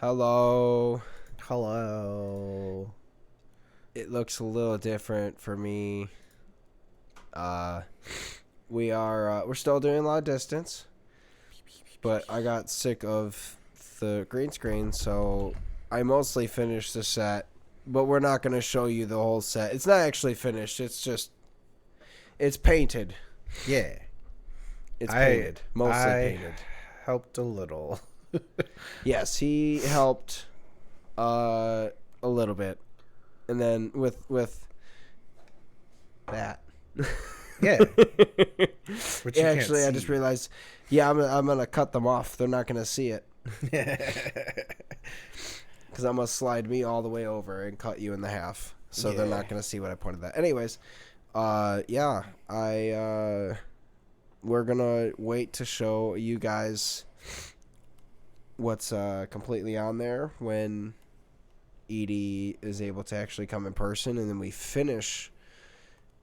Hello. Hello. It looks a little different for me. Uh, we're still doing a lot of distance, but I got sick of the green screen, so I mostly finished the set. But we're not gonna show you the whole set. It's not actually finished. It's painted. Yeah. It's painted, mostly I painted. helped a little. Yes, he helped a little bit, and then with that. Yeah. Which you Actually, can't I just realized, yeah, I'm gonna cut them off. They're not gonna see it because I'm gonna slide me all the way over and cut you in the half, so they're not gonna see what I pointed at. Anyways, yeah, we're gonna wait to show you guys what's completely on there when Edie is able to actually come in person, and then we finish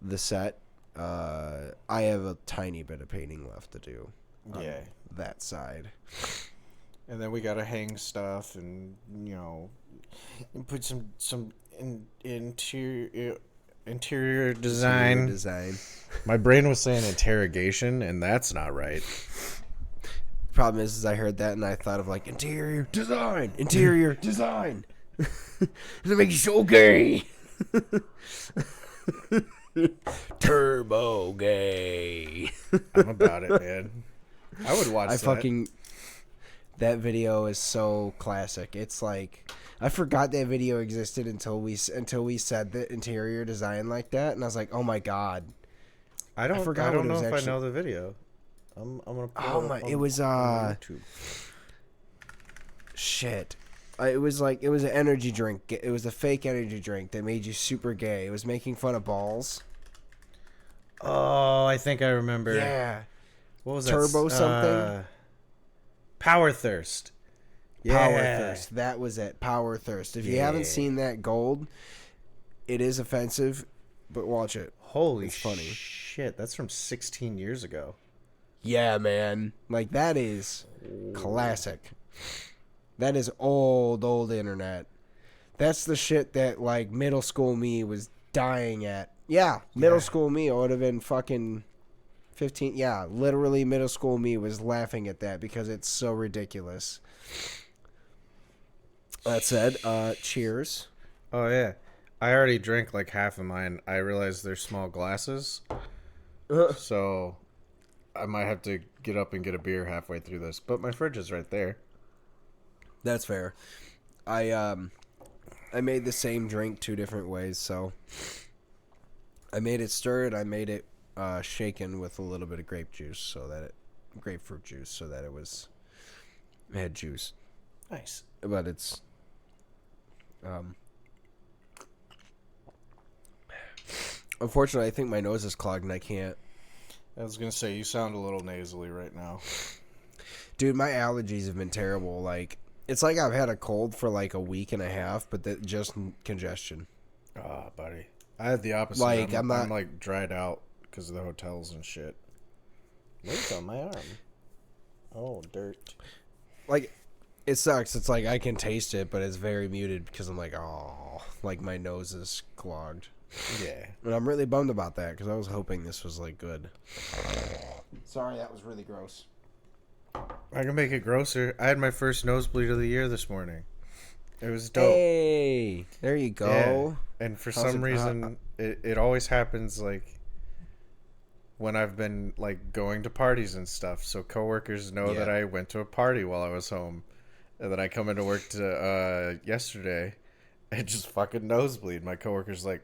the set. I have a tiny bit of painting left to do on that side. And then we gotta hang stuff and and put some interior design. My brain was saying interrogation, and that's not right. Problem is I heard that and I thought of like interior design. It makes you so gay. Turbo gay. I'm about it, man. I would watch that video is so classic. It's like I forgot that video existed until we said the interior design like that, and I was like, oh my god. I don't know if I know the video. I'm gonna pull it was YouTube. Shit. It was an energy drink. It was a fake energy drink that made you super gay. It was making fun of balls. Oh, I think I remember. Yeah. What was that? Turbo something? Power Thirst. Yeah. Power Thirst. That was it. Power Thirst. If you haven't seen that gold, it is offensive, but watch it. Holy it's funny. Shit, that's from 16 years ago. Yeah, man. Like, that is classic. That is old internet. That's the shit that, like, middle school me was dying at. Yeah, middle school me would have been fucking 15. Yeah, literally middle school me was laughing at that because it's so ridiculous. That said, cheers. Oh, yeah. I already drank like half of mine. I realized they're small glasses. So I might have to get up and get a beer halfway through this. But my fridge is right there. That's fair. I made the same drink 2 different ways, so I made it stirred. I made it shaken with a little bit of grapefruit juice, so that it had juice. Nice. But it's unfortunately, I think my nose is clogged and I can't. I was gonna say you sound a little nasally right now. Dude, my allergies have been terrible. Like, it's like I've had a cold for like a week and a half, but just congestion. Ah, buddy. I had the opposite. Like, I'm like dried out because of the hotels and shit. What's on my arm? Oh, dirt. Like, it sucks. It's like I can taste it, but it's very muted because I'm like, oh, like my nose is clogged. Yeah. And I'm really bummed about that because I was hoping this was like good. Sorry, that was really gross. I can make it grosser. I had my first nosebleed of the year this morning. It was dope. Hey, there you go. Yeah. And for some reason, it always happens like when I've been like going to parties and stuff. So coworkers know that I went to a party while I was home, and then I come into work yesterday, and just fucking nosebleed. My coworker's like,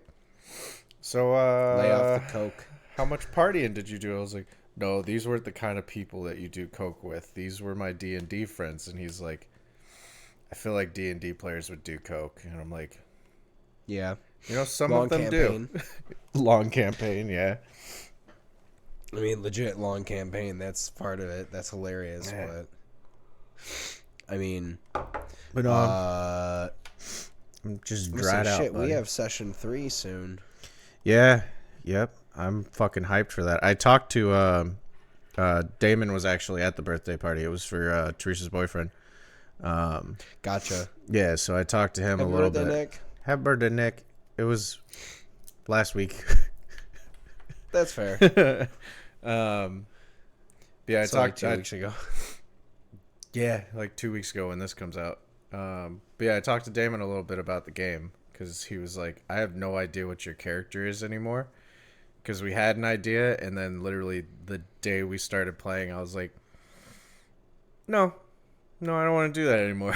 "So lay off the coke. How much partying did you do?" I was like, "No, these weren't the kind of people that you do coke with. These were my D&D friends." And he's like, "I feel like D&D players would do coke." And I'm like, yeah. Some of them do. Long campaign, yeah. I mean, legit long campaign. That's part of it. That's hilarious. Yeah. But I mean, I'm just dried out. Shit, buddy. We have session 3 soon. Yeah. Yep. I'm fucking hyped for that. I talked to Damon was actually at the birthday party. It was for Teresa's boyfriend. Gotcha. Yeah, so I talked to him a Happy little birthday, bit. Nick. Happy birthday, Nick. It was last week. That's fair. um, yeah, I So like talked. 2 weeks ago. Yeah, like 2 weeks ago when this comes out. But yeah, I talked to Damon a little bit about the game because he was like, "I have no idea what your character is anymore." Because we had an idea, and then literally the day we started playing, I was like, "No, no, I don't want to do that anymore."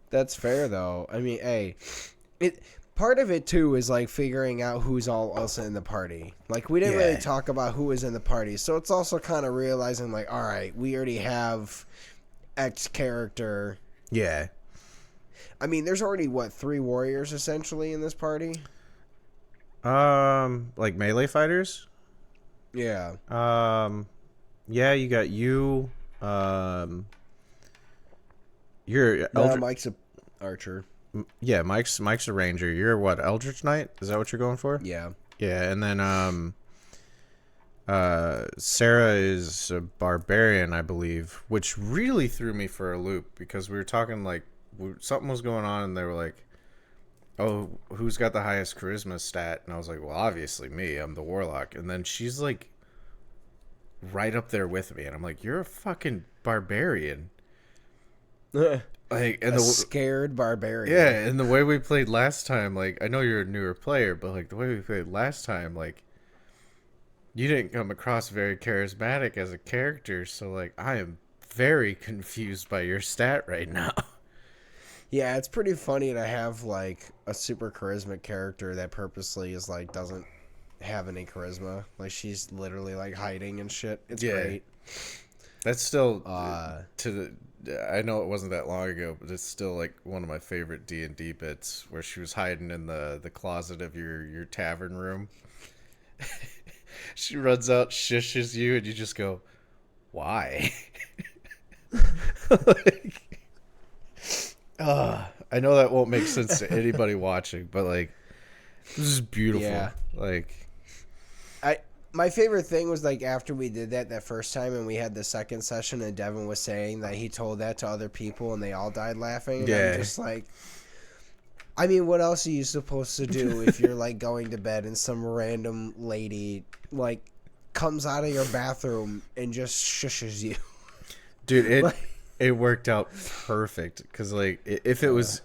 That's fair though. I mean, hey, it part of it too is like figuring out who's all else in the party. Like we didn't really Yeah. talk about who was in the party, so it's also kind of realizing like, all right, we already have X character. Yeah. I mean, there's already what 3 warriors essentially in this party. Like melee fighters. Yeah. Yeah, you got you. Um, you're No, Eldritch. Mike's a archer. Yeah, Mike's a ranger. You're what, Eldritch Knight? Is that what you're going for? Yeah. Yeah, and then Sarah is a barbarian, I believe, which really threw me for a loop because we were talking like something was going on, and they were like, "Oh, who's got the highest charisma stat?" And I was like, "Well, obviously me. I'm the warlock." And then she's like, right up there with me, and I'm like, "You're a fucking barbarian." Like, and A the scared barbarian. yeah, and the way we played last time, like, I know you're a newer player, but like the way we played last time, like, you didn't come across very charismatic as a character, so like I am very confused by your stat right now. Yeah, it's pretty funny to have like a super charismatic character that purposely is like doesn't have any charisma. Like she's literally like hiding and shit. It's Yeah. great. That's still Uh, I know it wasn't that long ago, but it's still like one of my favorite D&D bits where she was hiding in the closet of your tavern room. She runs out, shushes you, and you just go, "Why?" Like, I know that won't make sense to anybody watching, but like, this is beautiful. Yeah. Like, my favorite thing was like after we did that first time and we had the second session and Devin was saying that he told that to other people and they all died laughing. And Yeah. I'm just like, I mean, what else are you supposed to do if you're like going to bed and some random lady like comes out of your bathroom and just shushes you? dude, it worked out perfect because like if it was,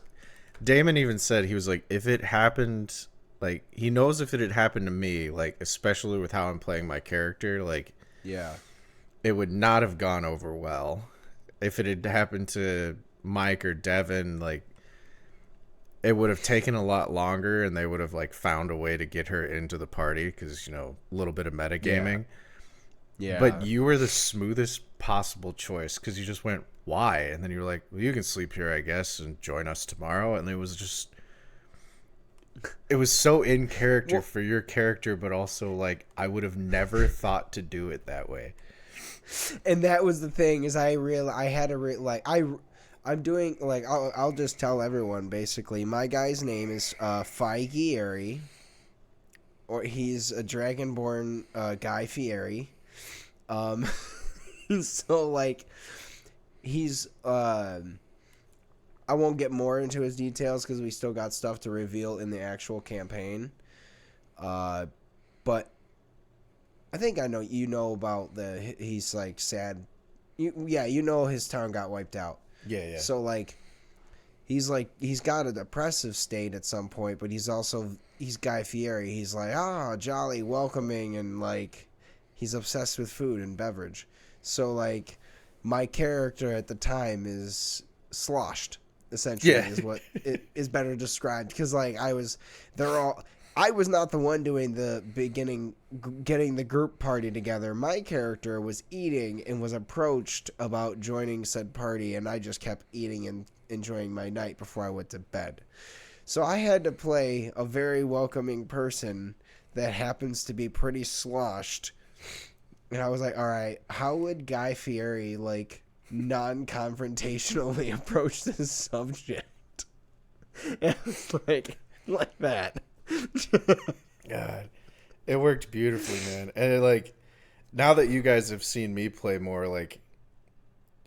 Damon even said he was like, if it happened, like he knows if it had happened to me, like especially with how I'm playing my character, like Yeah. it would not have gone over well. If it had happened to Mike or Devin, like it would have taken a lot longer, and they would have like found a way to get her into the party because a little bit of metagaming. Yeah. But you were the smoothest possible choice because you just went, "Why?" And then you were like, "Well, you can sleep here, I guess, and join us tomorrow." And it was so in character for your character, but also like I would have never thought to do it that way. And that was the thing is I had to I'm doing like I'll just tell everyone basically my guy's name is Fieri, or he's a dragonborn Guy Fieri. So like he's I won't get more into his details because we still got stuff to reveal in the actual campaign. But I think I know about he's like sad. You know his town got wiped out. Yeah. So like he's got a depressive state at some point, but he's Guy Fieri. He's like jolly, welcoming, and like he's obsessed with food and beverage. So like my character at the time is sloshed. Essentially, is what it is better described because like I was not the one doing the beginning, getting the group party together. My character was eating and was approached about joining said party, and I just kept eating and enjoying my night before I went to bed. So I had to play a very welcoming person that happens to be pretty sloshed. And I was like, all right, how would Guy Fieri like non-confrontationally approach this subject? And I was like that. God, it worked beautifully, man. And like now that you guys have seen me play more, like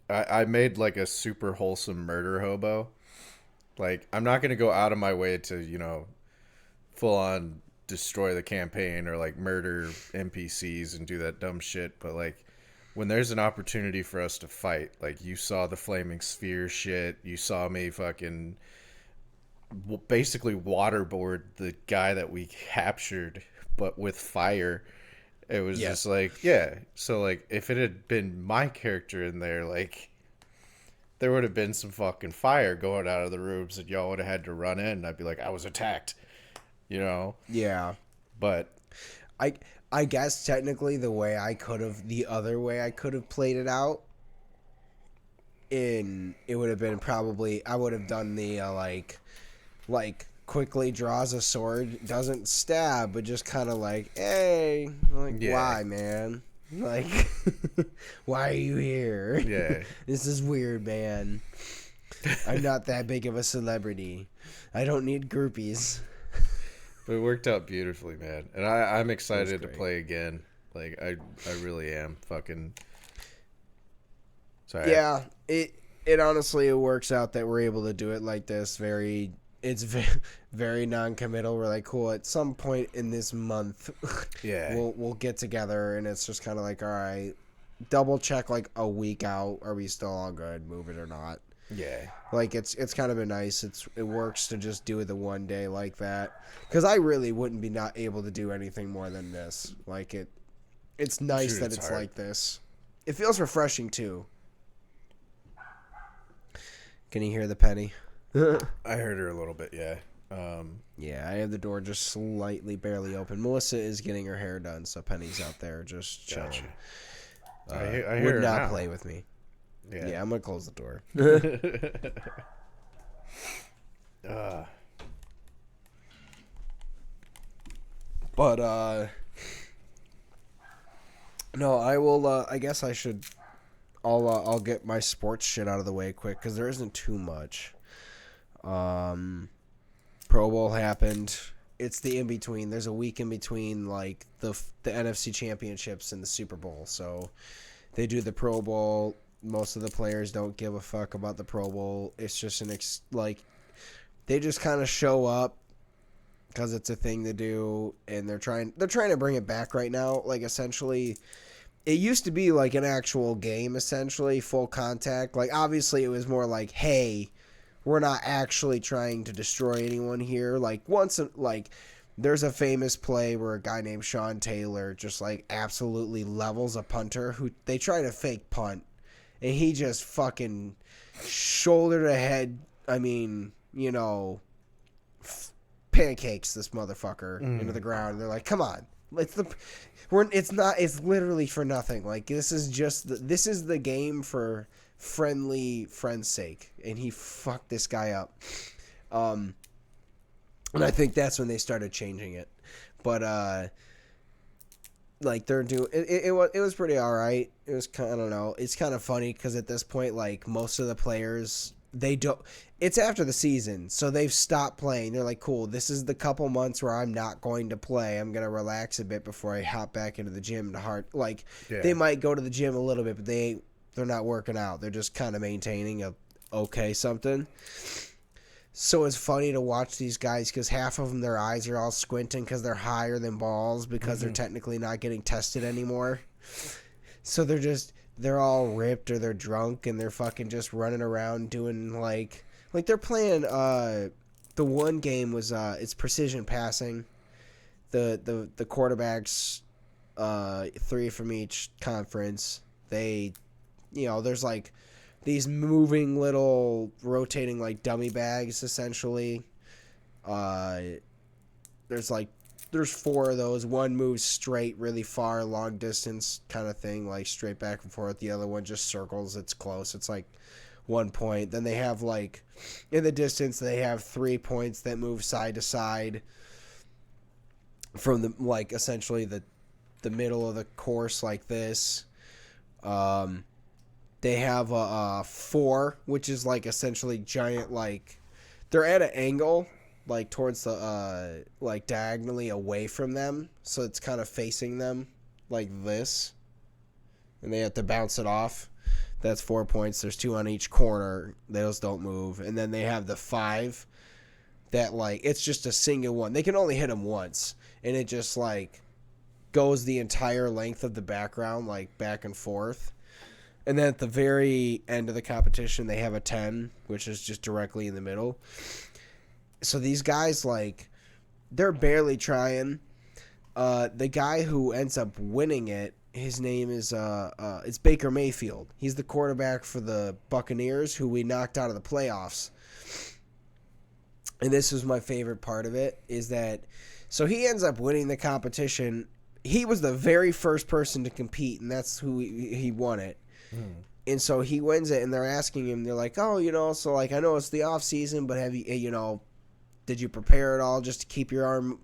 I made like a super wholesome murder hobo. Like, I'm not gonna go out of my way to, full on destroy the campaign or like murder NPCs and do that dumb shit, but like when there's an opportunity for us to fight, like you saw the flaming sphere shit, you saw me fucking basically waterboard the guy that we captured, but with fire. It was just Yes. like, yeah. So like, if it had been my character in there, like there would have been some fucking fire going out of the rooms, and y'all would have had to run in. And I'd be like, I was attacked, you know. Yeah. But I I guess technically the other way I could have played it out in it would have been probably I would have done the like quickly draws a sword, doesn't stab, but just kind of like, hey, like yeah, why, man? Like, why are you here? yeah. This is weird, man. I'm not that big of a celebrity. I don't need groupies. But it worked out beautifully, man. And I'm excited to great. play again. Like I really am. Fucking. Sorry. Yeah, it honestly it works out that we're able to do it like this. It's very non-committal. We're like, cool. At some point in this month, Yeah. we'll get together, and it's just kind of like, all right, double check like a week out. Are we still all good? Move it or not? Yeah. Like it's kind of been nice. It works to just do it the one day like that, because I really wouldn't be not able to do anything more than this. Like it's nice Shoot, that it's it's hard. like this. It feels refreshing too. Can you hear the penny? I heard her a little bit. Yeah. Yeah, I have the door just slightly barely open. Melissa is getting her hair done, so Penny's out there just chilling. Gotcha. I hear Would her not now. play with me. Yeah, I'm gonna close the door. But no, I will. I guess I should. I'll get my sports shit out of the way quick because there isn't too much. Pro Bowl happened. It's the in between. There's a week in between, like the NFC Championships and the Super Bowl. So they do the Pro Bowl. Most of the players don't give a fuck about the Pro Bowl. It's just they just kind of show up because it's a thing to do, and they're trying to bring it back right now. Like essentially, it used to be like an actual game, essentially full contact. Like obviously, it was more like, hey, we're not actually trying to destroy anyone here. Like there's a famous play where a guy named Sean Taylor just like absolutely levels a punter who they try to fake punt, and he just fucking shoulder to head. I mean, pancakes this motherfucker into the ground. And they're like, come on, it's literally for nothing. Like this is the game for friend's sake, and he fucked this guy up. And I think that's when they started changing it. But like they're doing it was pretty all right. It was kind of, I don't know. It's kind of funny because at this point, like most of the players, they don't. It's after the season, so they've stopped playing. They're like, cool. This is the couple months where I'm not going to play. I'm gonna relax a bit before I hop back into the gym. They might go to the gym a little bit, but they're not working out. They're just kind of maintaining a okay something. So it's funny to watch these guys because half of them, their eyes are all squinting because they're higher than balls because they're technically not getting tested anymore. So they're all ripped or they're drunk and they're fucking just running around doing like they're playing. The one game was it's precision passing. The quarterbacks, 3 from each conference. There's like these moving little rotating like dummy bags essentially. There's 4 of those. One moves straight really far, long distance kind of thing, like straight back and forth. The other one just circles. It's close. It's like 1 point. Then they have like in the distance they have 3 points that move side to side from the like essentially the middle of the course like this. They have a 4, which is like essentially giant, like they're at an angle, like towards the like diagonally away from them, so it's kind of facing them like this, and they have to bounce it off. That's 4 points. There's 2 on each corner. Those don't move. And then they have the 5 that, like, it's just a single one. They can only hit them once. And it just, like, goes the entire length of the background, like, back and forth. And then at the very end of the competition, they have a 10, which is just directly in the middle. So these guys, like, they're barely trying. The guy who ends up winning it, his name is it's Baker Mayfield. He's the quarterback for the Buccaneers, who we knocked out of the playoffs. And this was my favorite part of it, is that so he ends up winning the competition. He was the very first person to compete, and that's who he won it. And so he wins it, and they're asking him, they're like, oh, so, like, I know it's the off season, but have you, did you prepare at all just to keep your arm,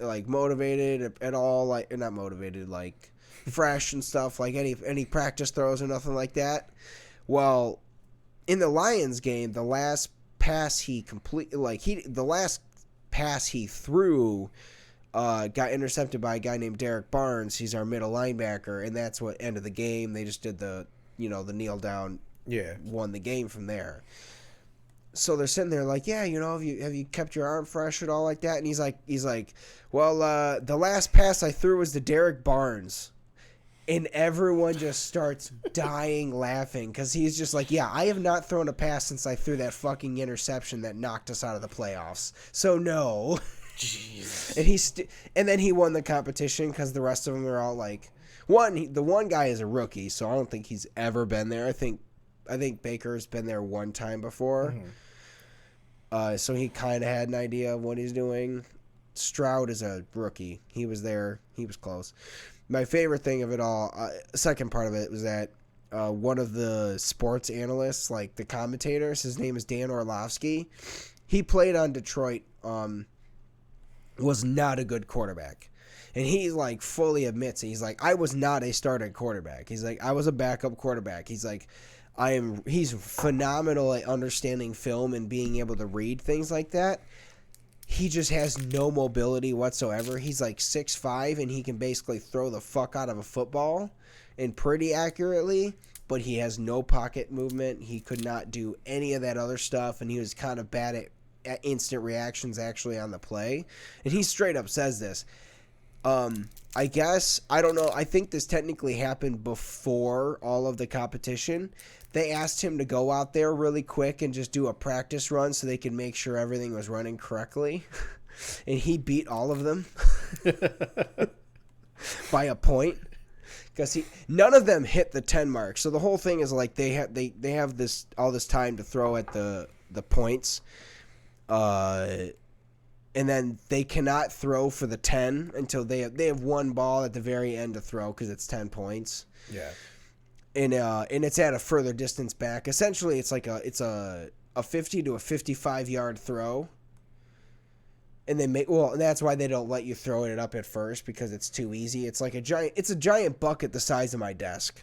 like, motivated at all? Like, not motivated, like, fresh and stuff, like any practice throws or nothing like that. Well, in the Lions game, the last pass he threw got intercepted by a guy named Derek Barnes. He's our middle linebacker, and that's what ended the game. They just did the kneel down, won the game from there. So they're sitting there like, have you kept your arm fresh at all like that? And he's like, well, the last pass I threw was to Derek Barnes. And everyone just starts dying laughing because he's just like, I have not thrown a pass since I threw that fucking interception that knocked us out of the playoffs. So no. Jeez. And then he won the competition because the rest of them are all like, the one guy is a rookie, so I don't think he's ever been there. I think Baker's been there one time before. So he kind of had an idea of what he's doing. Stroud is a rookie. He was there. He was close. My favorite thing of it all, second part of it, was that one of the sports analysts, like the commentators, his name is Dan Orlovsky. He played on Detroit, was not a good quarterback. And he, like, fully admits it. He's like, I was not a starting quarterback. He's like, I was a backup quarterback. He's like, he's phenomenal at understanding film and being able to read things like that. He just has no mobility whatsoever. He's like 6'5", and he can basically throw the fuck out of a football and pretty accurately, but he has no pocket movement. He could not do any of that other stuff, and he was kind of bad at instant reactions actually on the play. And he straight up says this. I guess, I don't know, I think this technically happened before all of the competition. They asked him to go out there really quick and just do a practice run so they could make sure everything was running correctly. And he beat all of them by a point. Because none of them hit the 10 mark. So the whole thing is like they have this all this time to throw at the points. And then they cannot throw for the 10 until they have one ball at the very end to throw because it's 10 points. Yeah. And it's at a further distance back. Essentially, it's like a 50 to a 55-yard throw. And and that's why they don't let you throw it up at first because it's too easy. It's like a giant bucket the size of my desk.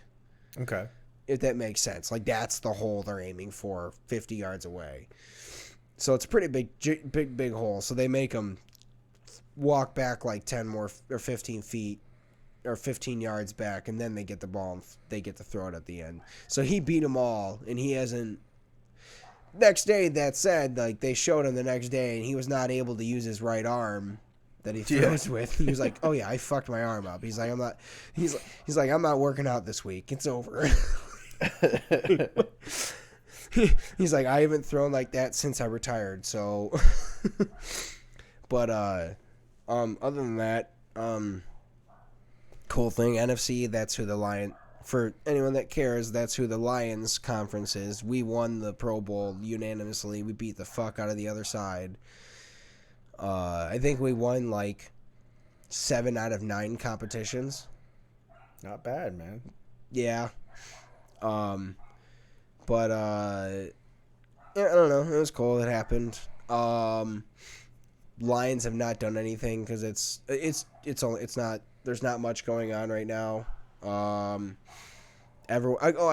Okay. If that makes sense. Like that's the hole they're aiming for 50 yards away. So it's a pretty big hole. So they make them walk back like 10 more or 15 feet or 15 yards back, and then they get the ball and they get to throw it at the end. So he beat them all, and he hasn't. Next day, that said, like they showed him the next day, and he was not able to use his right arm that he throws with. He was like, "Oh yeah, I fucked my arm up." He's like, "I'm not." He's like, "I'm not working out this week. It's over." He's like, I haven't thrown like that since I retired. So, but other than that, cool thing, NFC. That's who the Lions. For anyone that cares, that's who the Lions conference is. We won the Pro Bowl unanimously. We beat the fuck out of the other side. I think we won like 7 out of 9 competitions. Not bad, man. Yeah. But yeah, I don't know. It was cool. It happened. Lions have not done anything because it's not. There's not much going on right now. I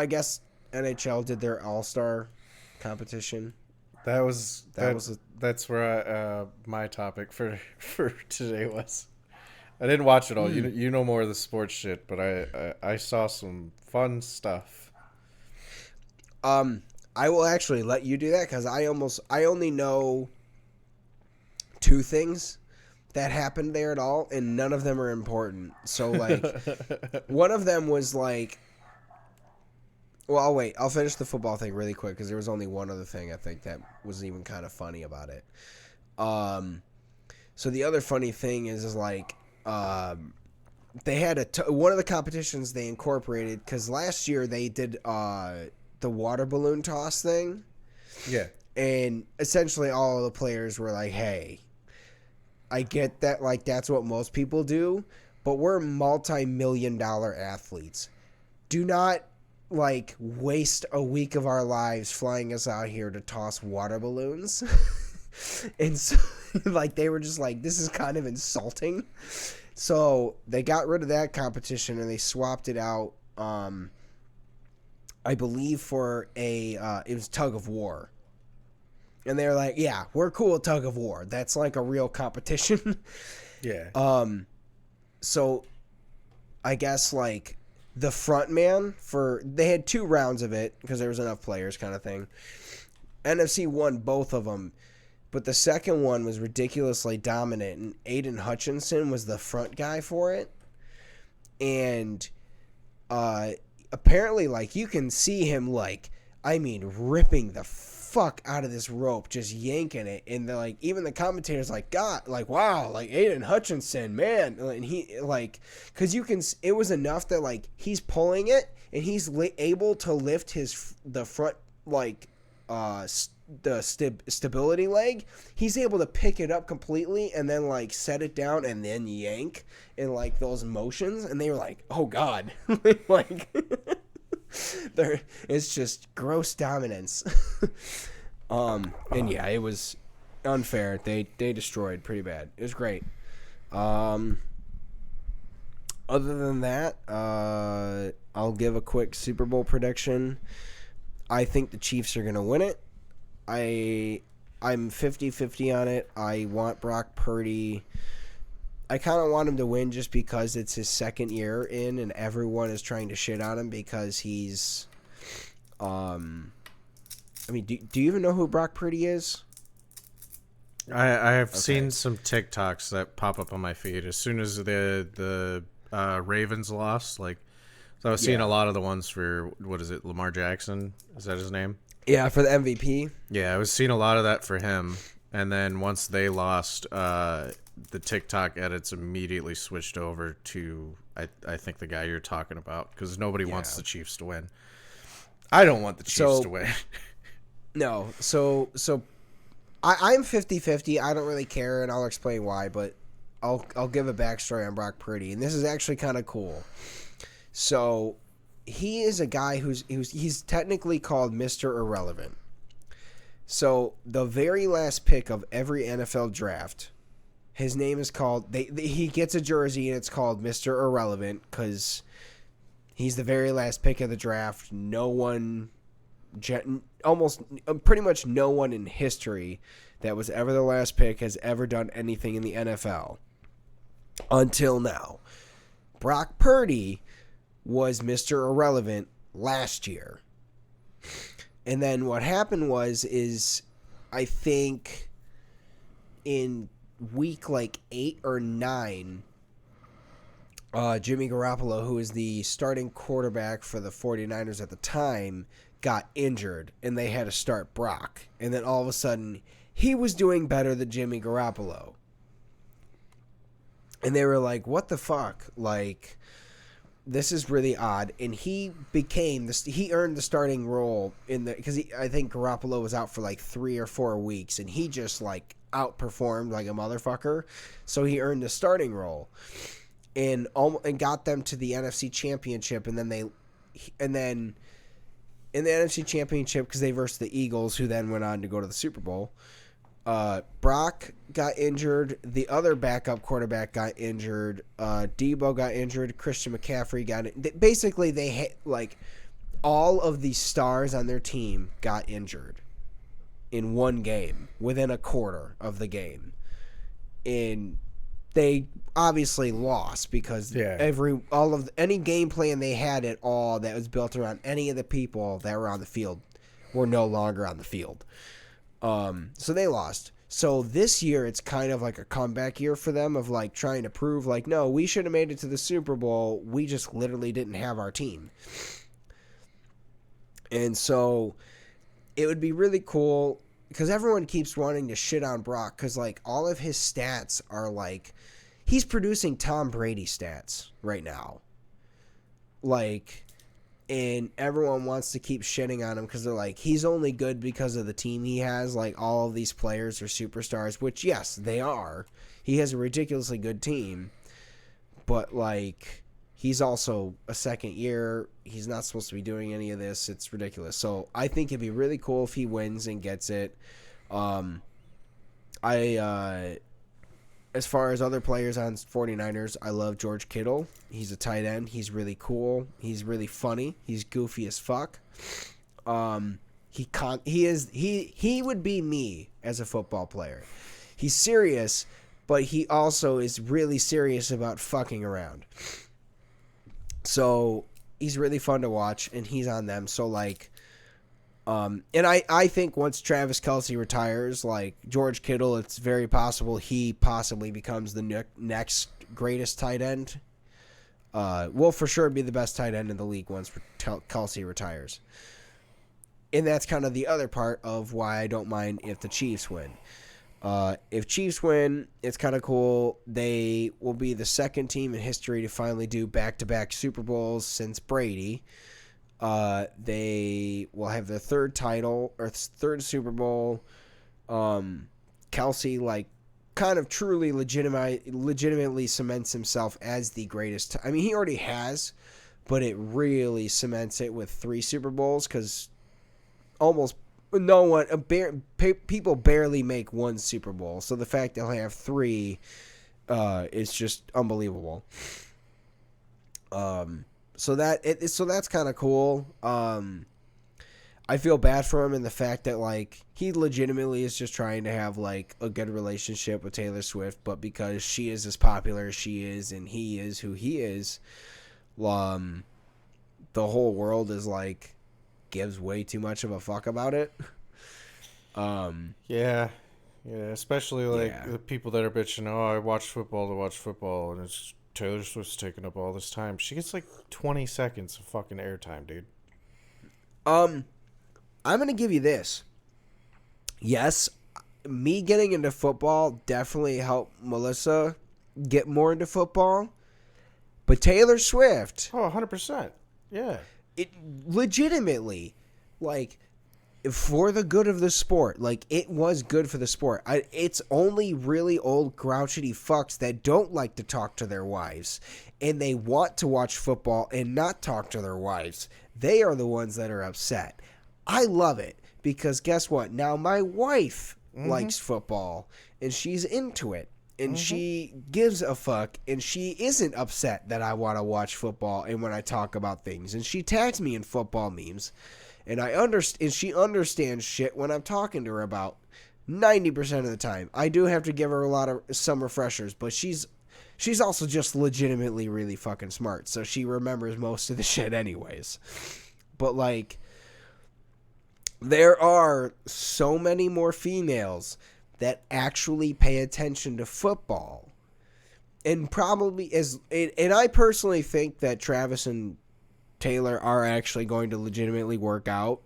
guess NHL did their All-Star competition. That's where my topic for today was. I didn't watch it all. You know more of the sports shit, but I saw some fun stuff. I will actually let you do that because I only know two things that happened there at all, and none of them are important. So like, one of them was like, well, I'll wait. I'll finish the football thing really quick because there was only one other thing I think that was even kind of funny about it. So the other funny thing is like, they had one of the competitions they incorporated because last year they did the water balloon toss thing. Yeah. And essentially all of the players were like, hey, I get that, like, that's what most people do, but we're multi-million-dollar athletes. Do not, like, waste a week of our lives flying us out here to toss water balloons. And so, like, they were just like, this is kind of insulting. So they got rid of that competition and they swapped it out, I believe, for it was tug of war. And they're like, yeah, we're cool at tug of war. That's like a real competition. Yeah. So I guess like the front man they had 2 rounds of it because there was enough players kind of thing. NFC won both of them, but the second one was ridiculously dominant, and Aiden Hutchinson was the front guy for it. And apparently, like, you can see him, like, I mean, ripping the fuck out of this rope, just yanking it, and like even the commentators like, God, like, wow, like Aiden Hutchinson, man, and he like, because you can, it was enough that like he's pulling it and he's able to lift the front like the stability leg. He's able to pick it up completely and then like set it down and then yank in like those motions, and they were like, oh God, like. It's just gross dominance. And yeah, it was unfair. They destroyed pretty bad. It was great. Other than that, I'll give a quick Super Bowl prediction. I think the Chiefs are gonna win it. I'm 50-50 on it. I want Brock Purdy. I kind of want him to win just because it's his second year in and everyone is trying to shit on him because he's I mean, do you even know who Brock Purdy is? I have seen some TikToks that pop up on my feed as soon as the Ravens lost. Like, so I was seeing a lot of the ones for, what is it, Lamar Jackson? Is that his name? Yeah, for the MVP. Yeah, I was seeing a lot of that for him. And then once they lost, the TikTok edits immediately switched over to, I think, the guy you're talking about, because nobody wants the Chiefs to win. I don't want the Chiefs to win. No, so I'm 50-50. I don't really care, and I'll explain why, but I'll give a backstory on Brock Purdy, and this is actually kind of cool. So he is a guy he's technically called Mr. Irrelevant. So the very last pick of every NFL draft, his name is called. He gets a jersey and it's called Mr. Irrelevant because he's the very last pick of the draft. No one, pretty much no one in history that was ever the last pick has ever done anything in the NFL until now. Brock Purdy was Mr. Irrelevant last year. And then what happened is I think in week like 8 or 9, Jimmy Garoppolo, who is the starting quarterback for the 49ers at the time, got injured, and they had to start Brock. And then all of a sudden, he was doing better than Jimmy Garoppolo. And they were like, what the fuck? Like, this is really odd. And he earned the starting role because I think Garoppolo was out for like 3 or 4 weeks, and he just like outperformed like a motherfucker. So he earned the starting role and got them to the NFC Championship. And then in the NFC Championship, because they versed the Eagles, who then went on to go to the Super Bowl, Brock got injured. The other backup quarterback got injured. Debo got injured. Christian McCaffrey got it. Basically, they had like all of the stars on their team got injured in one game within a quarter of the game, and they obviously lost because any game plan they had at all that was built around any of the people that were on the field were no longer on the field. So they lost. So this year it's kind of like a comeback year for them of like trying to prove like, no, we should have made it to the Super Bowl. We just literally didn't have our team. And so it would be really cool because everyone keeps wanting to shit on Brock because like all of his stats are like, he's producing Tom Brady stats right now. Like, and everyone wants to keep shitting on him because they're like, he's only good because of the team he has. Like, all of these players are superstars, which, yes, they are. He has a ridiculously good team. But, like, he's also a second year. He's not supposed to be doing any of this. It's ridiculous. So, I think it'd be really cool if he wins and gets it. As far as other players on 49ers, I love George Kittle. He's a tight end. He's really cool. He's really funny. He's goofy as fuck. He would be me as a football player. He's serious, but he also is really serious about fucking around. So he's really fun to watch, and he's on them. So like, and I think once Travis Kelce retires, like George Kittle, it's very possible he possibly becomes the next greatest tight end. Will for sure be the best tight end in the league once Kelce retires. And that's kind of the other part of why I don't mind if the Chiefs win. If Chiefs win, it's kind of cool. They will be the second team in history to finally do back-to-back Super Bowls since Brady. They will have their third title or third Super Bowl. Kelce, like, kind of truly legitimately cements himself as the greatest. I mean, he already has, but it really cements it with 3 Super Bowls because almost no one, people barely make 1 Super Bowl. So the fact they'll have 3 is just unbelievable. So that's kind of cool. I feel bad for him in the fact that like he legitimately is just trying to have like a good relationship with Taylor Swift, but because she is as popular as she is and he is who he is, the whole world is like gives way too much of a fuck about it. Yeah, especially like the people that are bitching. Oh, I watch football to watch football, and it's Taylor Swift's taking up all this time. She gets like 20 seconds of fucking airtime, dude. I'm going to give you this. Yes, me getting into football definitely helped Melissa get more into football. But Taylor Swift... Oh, 100%. Yeah. It legitimately, like, for the good of the sport. Like, it was good for the sport. It's only really old grouchy fucks that don't like to talk to their wives. And they want to watch football and not talk to their wives. They are the ones that are upset. I love it because guess what? Now my wife likes football and she's into it and she gives a fuck and she isn't upset that I want to watch football and when I talk about things and she tags me in football memes and she understands shit when I'm talking to her about 90% of the time. I do have to give her some refreshers, but she's also just legitimately really fucking smart, so she remembers most of the shit anyways. But like, there are so many more females that actually pay attention to football. And probably and I personally think that Travis and Taylor are actually going to legitimately work out.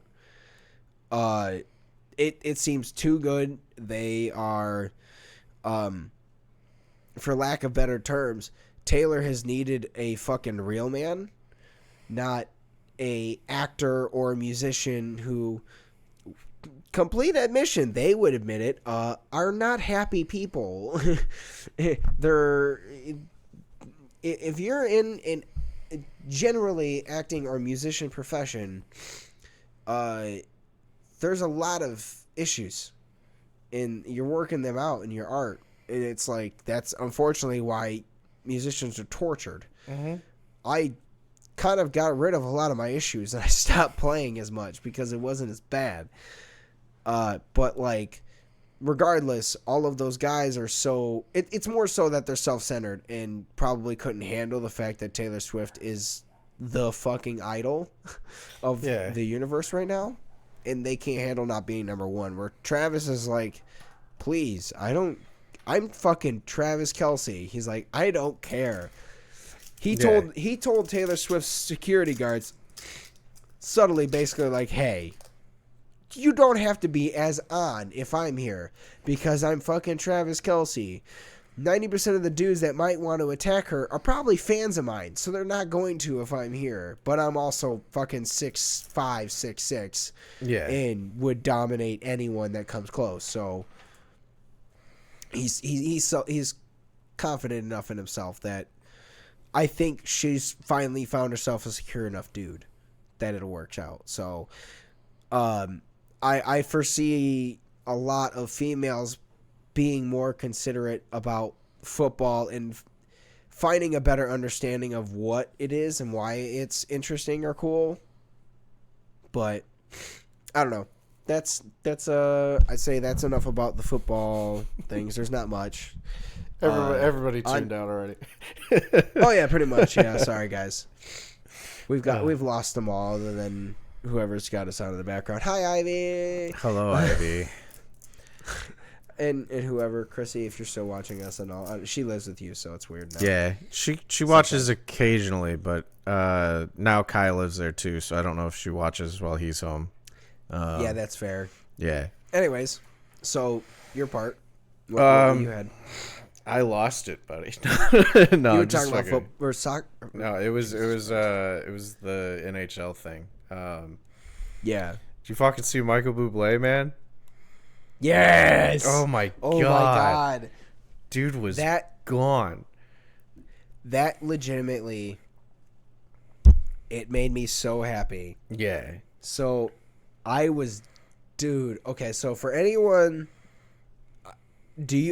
It seems too good. They are, for lack of better terms, Taylor has needed a fucking real man, not a actor or a musician who, complete admission, they would admit it, are not happy people. If you're in generally acting or musician profession, there's a lot of issues and you're working them out in your art. And it's like, that's unfortunately why musicians are tortured. I kind of got rid of a lot of my issues and I stopped playing as much because it wasn't as bad. But like, regardless, all of those guys are so, it's more so that they're self-centered and probably couldn't handle the fact that Taylor Swift is the fucking idol of the universe right now. and they can't handle not being number one. Where Travis is like, please, I'm fucking Travis Kelce. He's like, I don't care. He told Taylor Swift's security guards subtly, basically like, hey, you don't have to be as on if I'm here because I'm fucking Travis Kelce. 90% of the dudes that might want to attack her are probably fans of mine, so they're not going to if I'm here. But I'm also fucking 6'5", 6'6", and would dominate anyone that comes close. So he's confident enough in himself that I think she's finally found herself a secure enough dude that it'll work out. So I foresee a lot of females being more considerate about football and finding a better understanding of what it is and why it's interesting or cool. But I don't know. I'd say that's enough about the football things. There's not much. Everybody tuned out already. Oh yeah, pretty much. Yeah, sorry guys. We've lost them all other than whoever's got us out of the background. Hi Ivy. Hello Ivy. And whoever, Chrissy, if you're still watching us and all, she lives with you, so it's weird now. Yeah, she watches occasionally, but now Kai lives there too, so I don't know if she watches while he's home. Yeah, that's fair. Yeah. Anyways, so your part. What you had? I lost it, buddy. No, you were talking about football or soccer. No, it was the NHL thing. Yeah. Did you fucking see Michael Buble, man? Yes. Oh my god. Dude was gone. That legitimately, it made me so happy. Yeah. So, dude. Okay, so for anyone,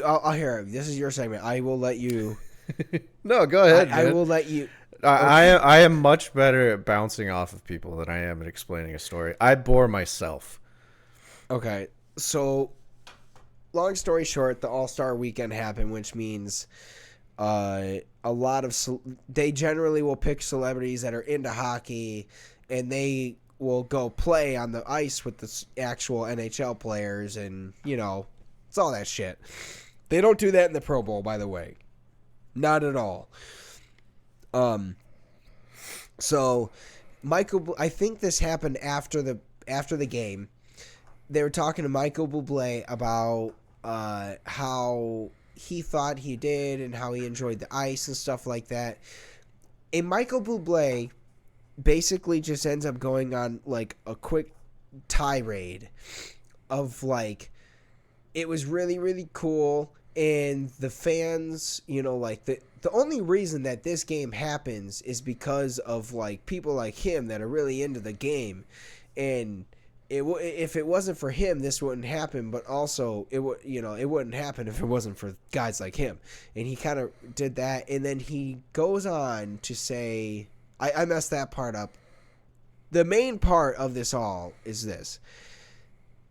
I'll hear. This is your segment. I will let you. No, go ahead. I will let you. I am much better at bouncing off of people than I am at explaining a story. I bore myself. Okay, so long story short, the All-Star Weekend happened, which means a lot of they generally will pick celebrities that are into hockey, and they will go play on the ice with the actual NHL players, and it's all that shit. They don't do that in the Pro Bowl, by the way, not at all. So Michael, I think this happened after the game. They were talking to Michael Buble about how he thought he did and how he enjoyed the ice and stuff like that. And Michael Buble basically just ends up going on like a quick tirade of like, it was really, really cool. And the fans, like the only reason that this game happens is because of like people like him that are really into the game. And if it wasn't for him, this wouldn't happen. But also, it wouldn't happen if it wasn't for guys like him. And he kind of did that, and then he goes on to say, I messed that part up. The main part of this all is this: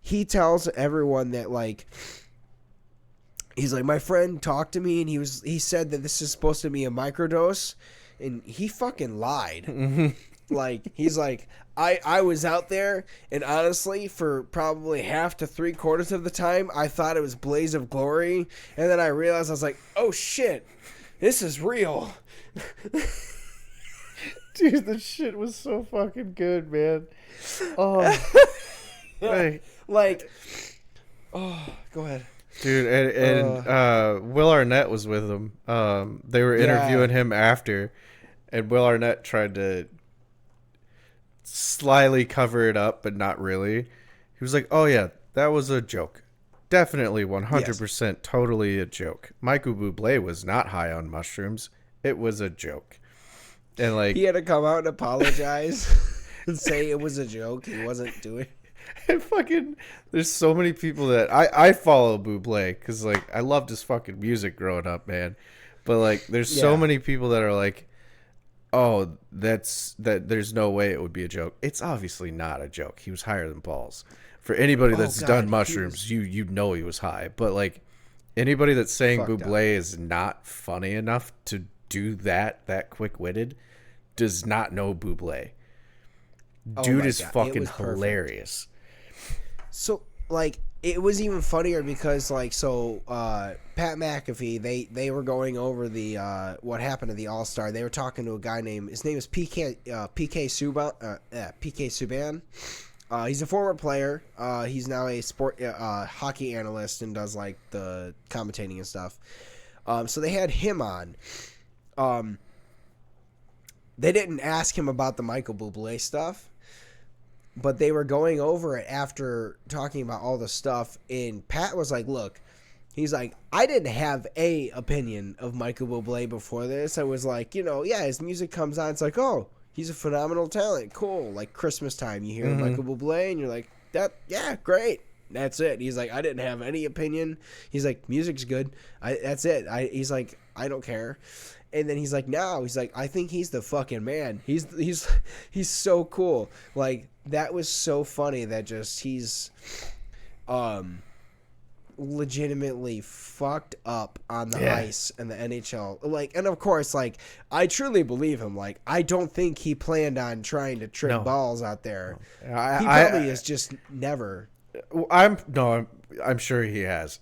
he tells everyone that like, he's like, my friend talked to me, and he said that this is supposed to be a microdose, and he fucking lied. Mm-hmm. Like, he's like, I was out there, and honestly, for probably half to 3/4 of the time, I thought it was Blaze of Glory, and then I realized, I was like, oh shit, this is real. Dude, this shit was so fucking good, man. Oh, yeah. Like, oh, go ahead. Dude, and Will Arnett was with him. They were interviewing him after, and Will Arnett tried to slyly cover it up, but not really. He was like, oh yeah, that was a joke. Definitely 100% yes. Totally a joke. Michael Buble was not high on mushrooms. It was a joke. And like, he had to come out and apologize and say it was a joke. He wasn't doing it. And fucking, there's so many people that I follow Buble because like I loved his fucking music growing up, man. But like, there's so many people that are like, oh, there's no way it would be a joke. It's obviously not a joke. He was higher than balls. For anybody that's done mushrooms, you know he was high. But like, anybody that's saying Buble is not funny enough to do that quick-witted does not know Buble. Dude is fucking hilarious. So like it was even funnier because like Pat McAfee they were going over the what happened to the All-Star. They were talking to a guy named his name is PK Subban. He's a former player. He's now a sport hockey analyst and does like the commentating and stuff. So they had him on. They didn't ask him about the Michael Buble stuff, but they were going over it after talking about all the stuff. And Pat was like, look, he's like, I didn't have a opinion of Michael Buble before this. I was like, yeah, his music comes on. It's like, oh, he's a phenomenal talent. Cool. Like Christmas time, you hear Michael Buble and you're like, yeah, great. That's it. He's like, I didn't have any opinion. He's like, music's good. That's it. He's like, I don't care. And then he's like, no. He's like, I think he's the fucking man. He's so cool. Like that was so funny that just he's, legitimately fucked up on the ice and the NHL. Like, and of course, like I truly believe him. Like I don't think he planned on trying to trick balls out there. He probably is just never. I'm sure he has.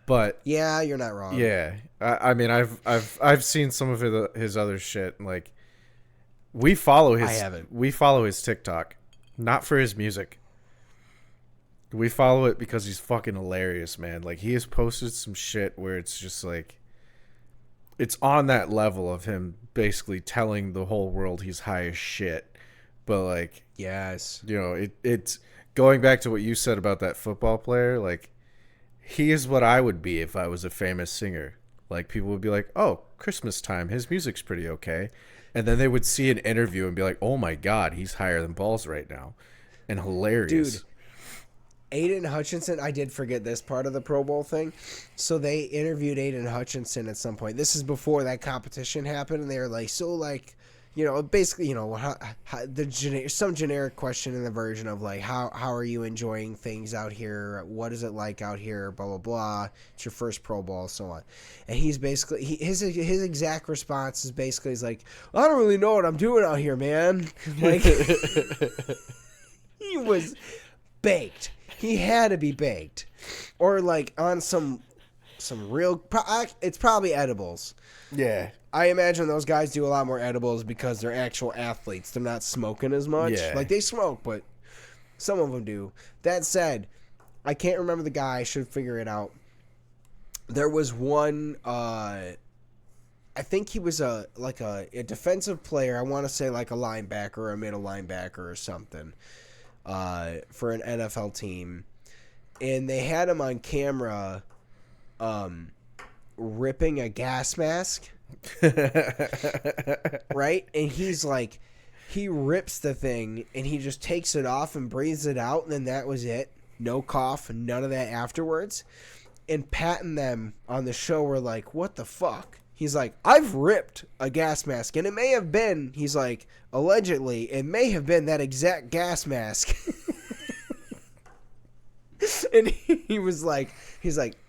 But yeah, you're not wrong. Yeah, I mean, I've seen some of his other shit. And like, we follow his TikTok, not for his music. We follow it because he's fucking hilarious, man. Like he has posted some shit where it's just like, it's on that level of him basically telling the whole world he's high as shit. But like, yes, it's going back to what you said about that football player, like. He is what I would be if I was a famous singer. Like, people would be like, oh, Christmas time, his music's pretty okay. And then they would see an interview and be like, oh my God, he's higher than balls right now. And hilarious. Dude, Aiden Hutchinson, I did forget this part of the Pro Bowl thing. So they interviewed Aiden Hutchinson at some point. This is before that competition happened. And they were like, so like, basically, some generic question in the version of like, how are you enjoying things out here? What is it like out here? Blah, blah, blah. It's your first Pro Bowl, so on. And he's basically, his exact response is basically, he's like, I don't really know what I'm doing out here, man. Like, he was baked. He had to be baked. Or like on some real, it's probably edibles. Yeah. I imagine those guys do a lot more edibles because they're actual athletes. They're not smoking as much. Yeah. Like, they smoke, but some of them do. That said, I can't remember the guy. I should figure it out. There was one, I think he was a defensive player. I want to say like a linebacker or a middle linebacker or something for an NFL team. And they had him on camera ripping a gas mask. Right? And he's like, he rips the thing and he just takes it off and breathes it out, and then that was it. No cough, none of that afterwards. And Pat and them on the show were like, what the fuck? He's like, I've ripped a gas mask, and it may have been, he's like, allegedly, it may have been that exact gas mask. And he's like,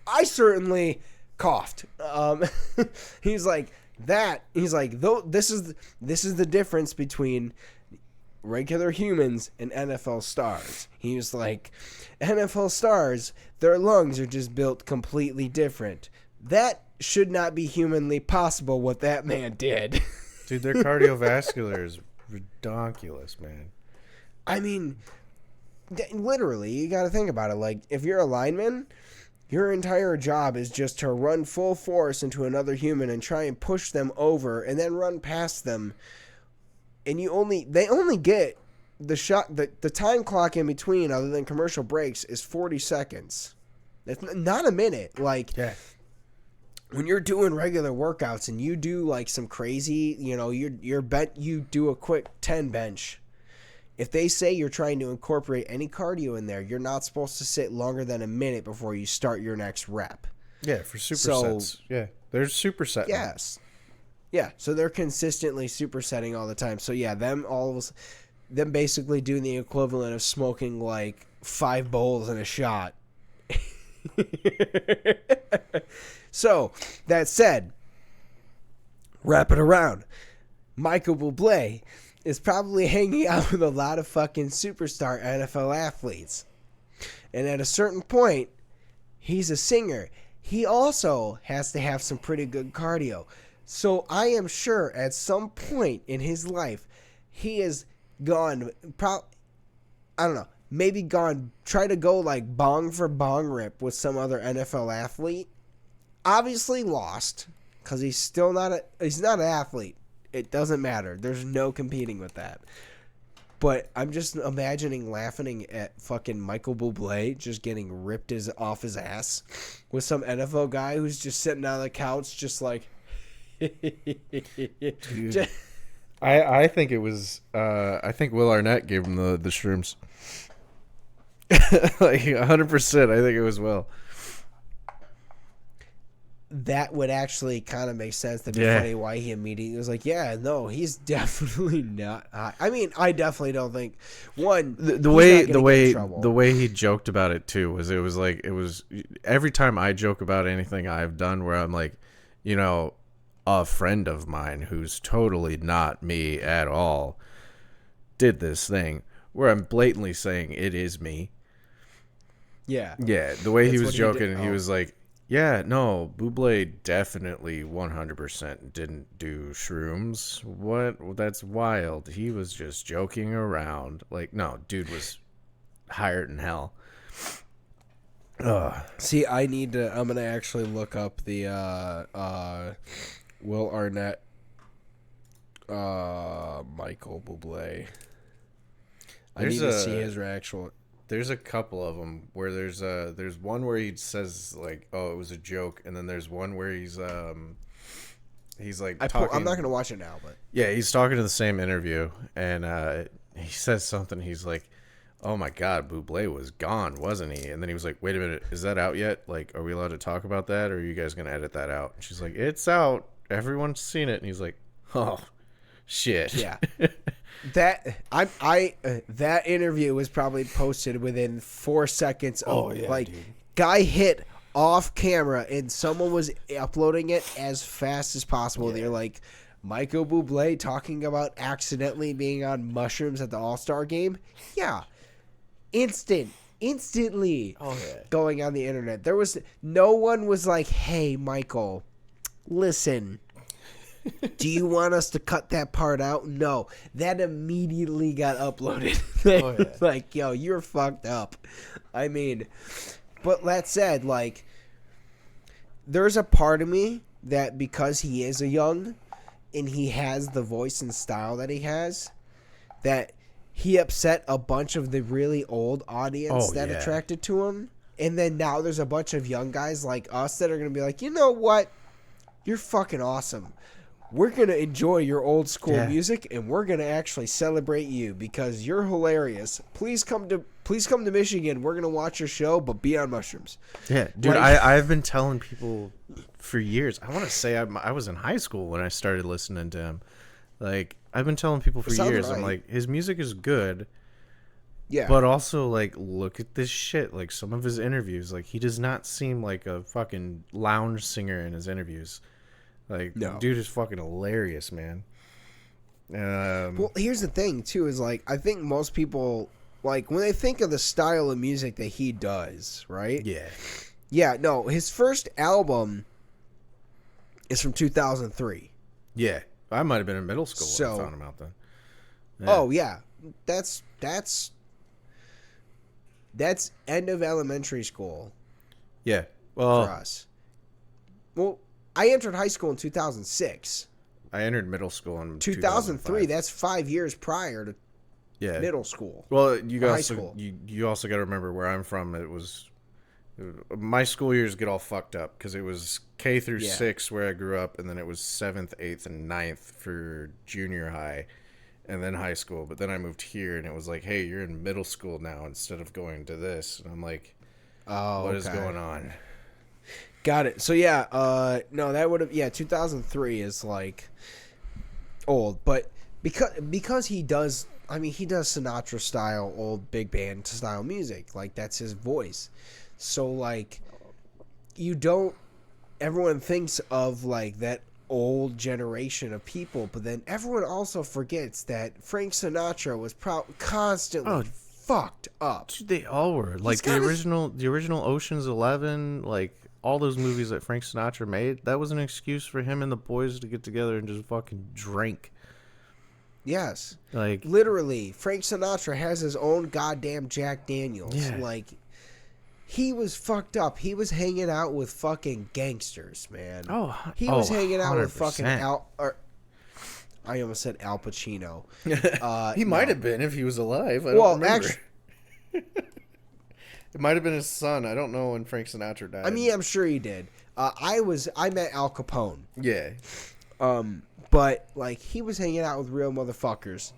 I certainly coughed. He's like, this is the difference between regular humans and NFL stars. He was like, NFL stars, their lungs are just built completely different. That should not be humanly possible what that man did. Dude, their cardiovascular is ridiculous, man. I mean, literally, you got to think about it. Like, if you're a lineman, your entire job is just to run full force into another human and try and push them over and then run past them. And they only get the shot, the time clock in between, other than commercial breaks, is 40 seconds. It's not a minute. Like, yeah. When you're doing regular workouts and you do like some crazy, you do a quick 10 bench. If they say you're trying to incorporate any cardio in there, you're not supposed to sit longer than a minute before you start your next rep. Yeah, for supersets. Yeah, there's supersetting. Yes. Yeah, so they're consistently supersetting all the time. So yeah, them basically doing the equivalent of smoking like 5 bowls in a shot. So, that said, wrap it around. Michael Buble is probably hanging out with a lot of fucking superstar NFL athletes. And at a certain point, he's a singer. He also has to have some pretty good cardio. So I am sure at some point in his life, he has gone, I don't know, maybe try to go like bong for bong rip with some other NFL athlete. Obviously lost, because he's not an athlete. It doesn't matter. There's no competing with that. But I'm just laughing at fucking Michael Buble just getting ripped off his ass with some NFL guy who's just sitting on the couch just like... Dude, I think it was... I think Will Arnett gave him the shrooms. Like, 100%. I think it was Will. That would actually kind of make sense. That'd be funny why he immediately was like, yeah, no, he's definitely not. I mean, I definitely don't think the way he joked about it too was it was every time I joke about anything I've done where I'm like, you know, a friend of mine who's totally not me at all did this thing where I'm blatantly saying it is me. Yeah. Yeah. The way he was joking, he was like, yeah, no, Buble definitely 100% didn't do shrooms. What? That's wild. He was just joking around. Like, no, dude was higher than hell. See, I'm going to actually look up the Will Arnett, Michael Buble. I need to see his actual... There's a couple of them where there's one where he says like, "Oh, it was a joke," and then there's one where he's like talking. I'm not gonna watch it now, but yeah, he's talking to the same interview, and he says something. He's like, "Oh my God, Buble was gone, wasn't he?" And then he was like, "Wait a minute, is that out yet? Like, are we allowed to talk about that, or are you guys gonna edit that out?" And she's like, "It's out. Everyone's seen it." And he's like, "Oh, shit." Yeah. That interview was probably posted within 4 seconds. Dude. Guy hit off camera and someone was uploading it as fast as possible. Yeah. They're like, Michael Buble talking about accidentally being on mushrooms at the All-Star game. Yeah, instantly. Going on the internet. No one was like, hey, Michael, listen. Do you want us to cut that part out? No. That immediately got uploaded. Like, yo, you're fucked up. I mean, but that said, like, there's a part of me that because he is a young and he has the voice and style that he has, that he upset a bunch of the really old audience attracted to him. And then now there's a bunch of young guys like us that are going to be like, you know what? You're fucking awesome. We're going to enjoy your old school music, and we're going to actually celebrate you because you're hilarious. Please come to Michigan. We're going to watch your show, but be on mushrooms. Yeah, dude, I've been telling people for years. I want to say I was in high school when I started listening to him. Like, I've been telling people for years. Right. I'm like, his music is good. Yeah. But also, like, look at this shit. Like, some of his interviews, like, he does not seem like a fucking lounge singer in his interviews. Like, no. Dude is fucking hilarious, man. Well, here's the thing, too, is, like, I think most people, like, when they think of the style of music that he does, right? Yeah. Yeah, no, his first album is from 2003. Yeah. I might have been in middle school when I found him out then. Yeah. Oh, yeah. That's end of elementary school. Yeah. Well, for us. Well, I entered high school in 2006. I entered middle school in 2003. That's 5 years prior to middle school. Well, you also got to remember where I'm from. My school years get all fucked up because it was K through 6 where I grew up, and then it was 7th, 8th, and 9th for junior high, and then high school. But then I moved here, and it was like, hey, you're in middle school now instead of going to this. And I'm like, what is going on? Got it. So, no, that would have, 2003 is, like, old. But because he does Sinatra-style, old big band-style music. Like, that's his voice. So, like, everyone thinks of, like, that old generation of people, but then everyone also forgets that Frank Sinatra was constantly fucked up. Dude, they all were. Like the original Ocean's 11, like all those movies that Frank Sinatra made, that was an excuse for him and the boys to get together and just fucking drink. Yes. Like literally, Frank Sinatra has his own goddamn Jack Daniels. Yeah. Like, he was fucked up. He was hanging out with fucking gangsters, man. He was hanging out with fucking I almost said Al Pacino. He might have been if he was alive. I don't remember. Actually, it might have been his son. I don't know when Frank Sinatra died. I mean, I'm sure he did. I met Al Capone. Yeah. But like, he was hanging out with real motherfuckers,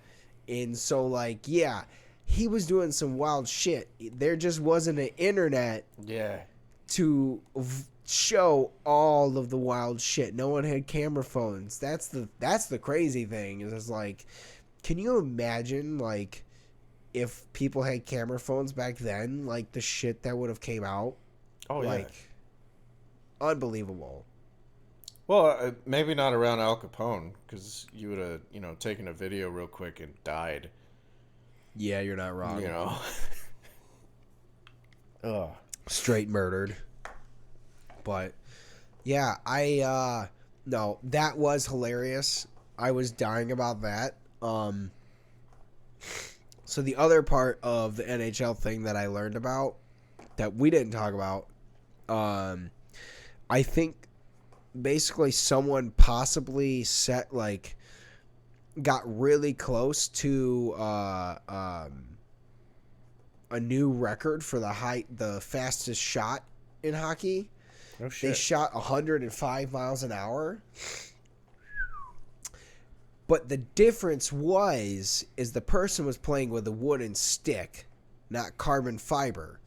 and so like, yeah, he was doing some wild shit. There just wasn't an internet. Yeah. To show all of the wild shit. No one had camera phones. That's the crazy thing. Is it's like, can you imagine like if people had camera phones back then, like the shit that would have came out? Oh yeah. Like, unbelievable. Well, maybe not around Al Capone, because you would have, taken a video real quick and died. Yeah, you're not wrong. Ugh. Straight murdered. But yeah, no, that was hilarious. I was dying about that. So the other part of the NHL thing that I learned about that we didn't talk about, I think basically someone possibly got really close to a new record for the fastest shot in hockey. Oh shit. They shot 105 miles an hour. But the difference is the person was playing with a wooden stick, not carbon fiber.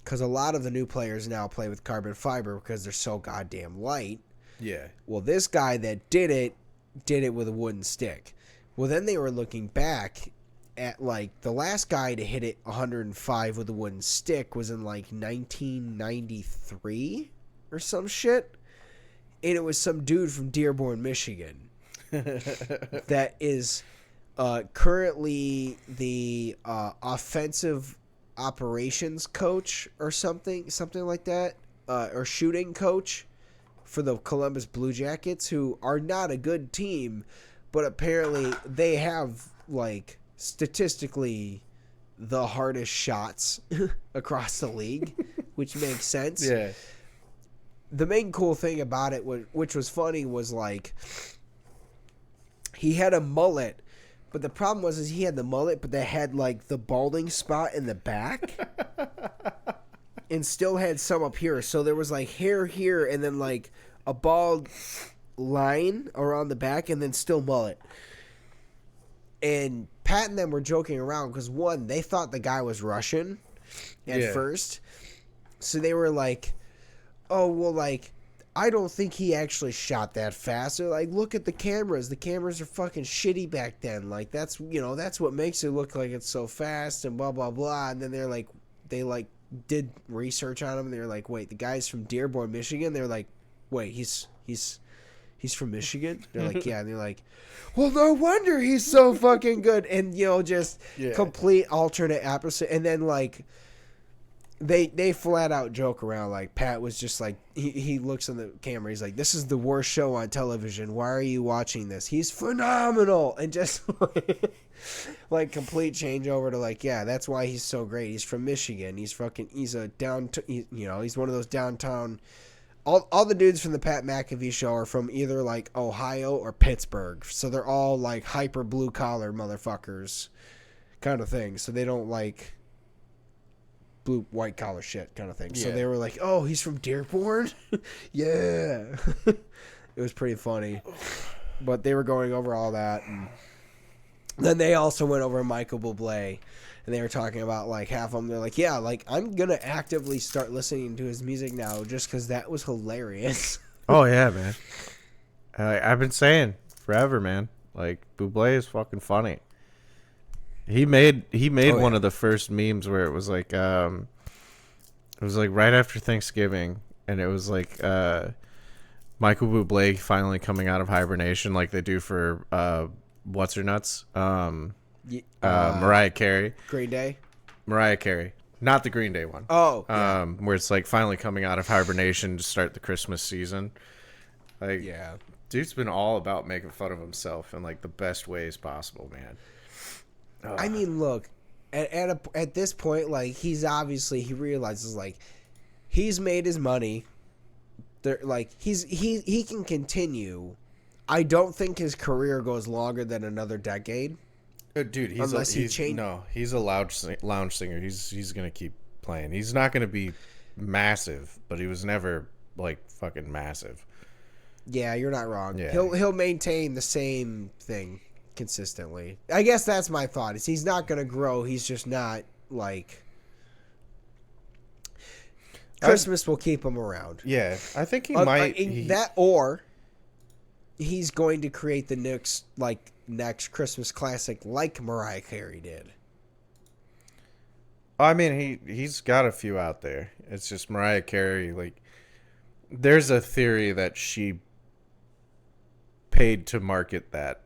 Because a lot of the new players now play with carbon fiber because they're so goddamn light. Yeah. Well, this guy that did it with a wooden stick. Well, then they were looking back at, like, the last guy to hit it 105 with a wooden stick was in, like, 1993 or some shit. And it was some dude from Dearborn, Michigan. That is currently the offensive operations coach or something like that, or shooting coach for the Columbus Blue Jackets, who are not a good team, but apparently they have, like, statistically the hardest shots across the league, which makes sense. Yeah. The main cool thing about it, which was funny, was like, he had a mullet, but the problem was he had the mullet, but they had like the balding spot in the back, and still had some up here. So there was like hair here, and then like a bald line around the back, and then still mullet. And Pat and them were joking around because, one, they thought the guy was Russian at first, so they were like, "Oh well, like, I don't think he actually shot that fast." They're like, "Look at the cameras. The cameras are fucking shitty back then. Like, that's what makes it look like it's so fast and blah, blah, blah." And then they did research on him. And they're like, "Wait, the guy's from Dearborn, Michigan?" They're like, "Wait, he's from Michigan?" They're like, "Yeah." And they're like, "Well, no wonder he's so fucking good." And, just complete alternate opposite. And then, like, They flat out joke around. Like, Pat was just like, he looks in the camera, he's like, "This is the worst show on television. Why are you watching this? He's phenomenal." And just like complete changeover to like, yeah, that's why he's so great. He's from Michigan. He's one of those downtown. All the dudes from the Pat McAfee show are from either like Ohio or Pittsburgh. So they're all like hyper blue collar motherfuckers kind of thing. So they don't like blue white collar shit kind of thing. So they were like, "Oh, he's from Dearborn?" Yeah. It was pretty funny. But they were going over all that, and then they also went over Michael Buble, and they were talking about like half of them. They're like, "Yeah, like I'm gonna actively start listening to his music now just because that was hilarious." Oh yeah, man. I've been saying forever, man. Like, Buble is fucking funny. He made one of the first memes where it was like right after Thanksgiving, and it was like Michael Buble finally coming out of hibernation like they do for what's her nuts? Mariah Carey. Green Day. Mariah Carey. Not the Green Day one. Oh, yeah. Where it's like finally coming out of hibernation to start the Christmas season. Like, Yeah. dude's been all about making fun of himself in like the best ways possible, man. Ugh. I mean, look, at this point, like, he realizes, like, he's made his money. Like, he can continue. I don't think his career goes longer than another decade. Dude, he's a lounge singer. He's gonna keep playing. He's not gonna be massive, but he was never like fucking massive. Yeah, you're not wrong. Yeah. He'll maintain the same thing consistently. I guess that's my thought. Is he's not gonna grow. He's just not like Christmas will keep him around. Yeah, I think he might. Or he's going to create the next Christmas classic like Mariah Carey did. I mean, he's got a few out there. It's just Mariah Carey. Like, there's a theory that she paid to market that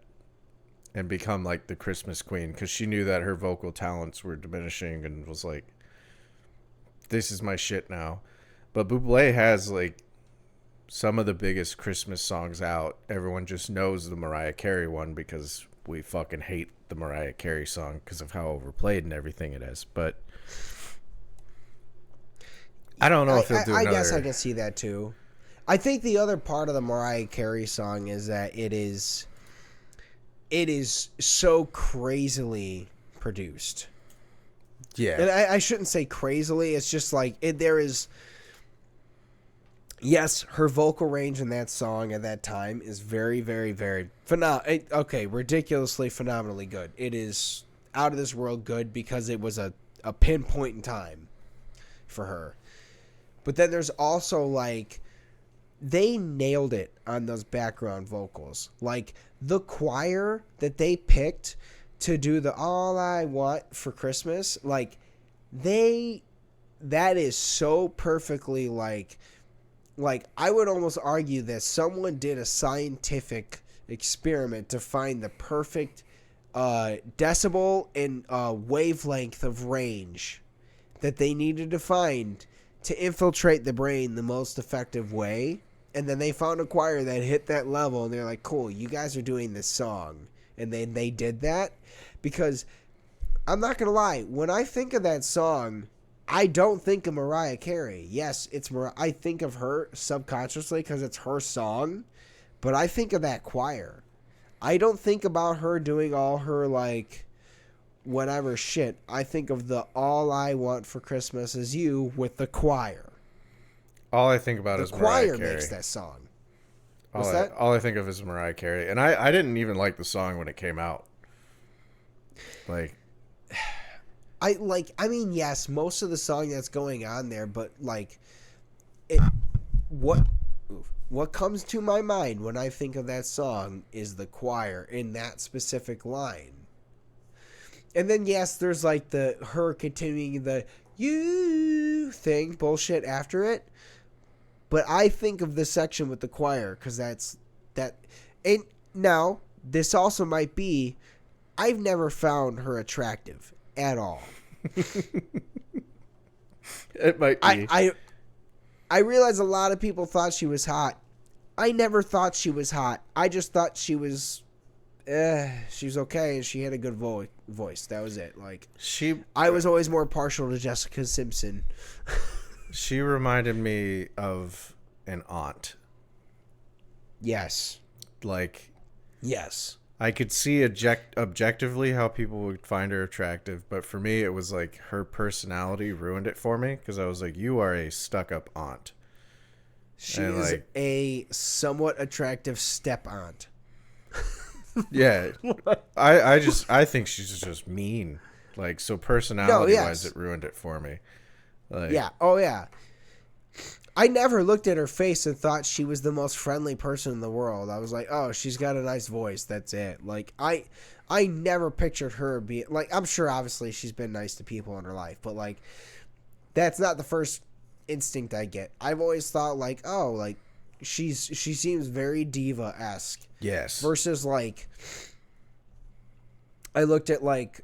and become like the Christmas queen because she knew that her vocal talents were diminishing and was like, this is my shit now. But Buble has like some of the biggest Christmas songs out. Everyone just knows the Mariah Carey one because we fucking hate the Mariah Carey song because of how overplayed and everything it is. But I don't know if he'll do another. I guess I can see that too. I think the other part of the Mariah Carey song is that it is so crazily produced. Yeah. And I shouldn't say crazily. It's just like there is. Yes, her vocal range in that song at that time is very, very, very ridiculously phenomenally good. It is out of this world good because it was a pinpoint in time for her. But then there's also like they nailed it on those background vocals. Like the choir that they picked to do the All I Want for Christmas, like that is so perfectly like I would almost argue that someone did a scientific experiment to find the perfect decibel and wavelength of range that they needed to find to infiltrate the brain the most effective way. And then they found a choir that hit that level, and they're like, cool, you guys are doing this song. And then they did that because I'm not going to lie. When I think of that song, I don't think of Mariah Carey. Yes, I think of her subconsciously because it's her song, but I think of that choir. I don't think about her doing all her, like, whatever shit. I think of the All I Want for Christmas Is You with the choir. All I think about is Mariah Carey. The choir makes that song. All I think of is Mariah Carey. And I didn't even like the song when it came out. Like... yes, most of the song that's going on there, but like, what comes to my mind when I think of that song is the choir in that specific line. And then yes, there's like her continuing the you thing bullshit after it, but I think of the section with the choir because that's that. And now this also might be, I've never found her attractive at all. It might be. I realize a lot of people thought she was hot. I never thought she was hot. I just thought she was okay and she had a good voice. That was it. Like I was always more partial to Jessica Simpson. She reminded me of an aunt. Yes. Like yes. I could see objectively how people would find her attractive, but for me, it was like her personality ruined it for me because I was like, you are a stuck-up aunt. She is a somewhat attractive step-aunt. Yeah. I think she's just mean. Like, so personality-wise, it ruined it for me. Like, yeah. Oh, yeah. I never looked at her face and thought she was the most friendly person in the world. I was like, oh, she's got a nice voice. That's it. Like, I never pictured her being... Like, I'm sure, obviously, she's been nice to people in her life. But, like, that's not the first instinct I get. I've always thought, like, oh, like, she seems very diva-esque. Yes. Versus like I looked at like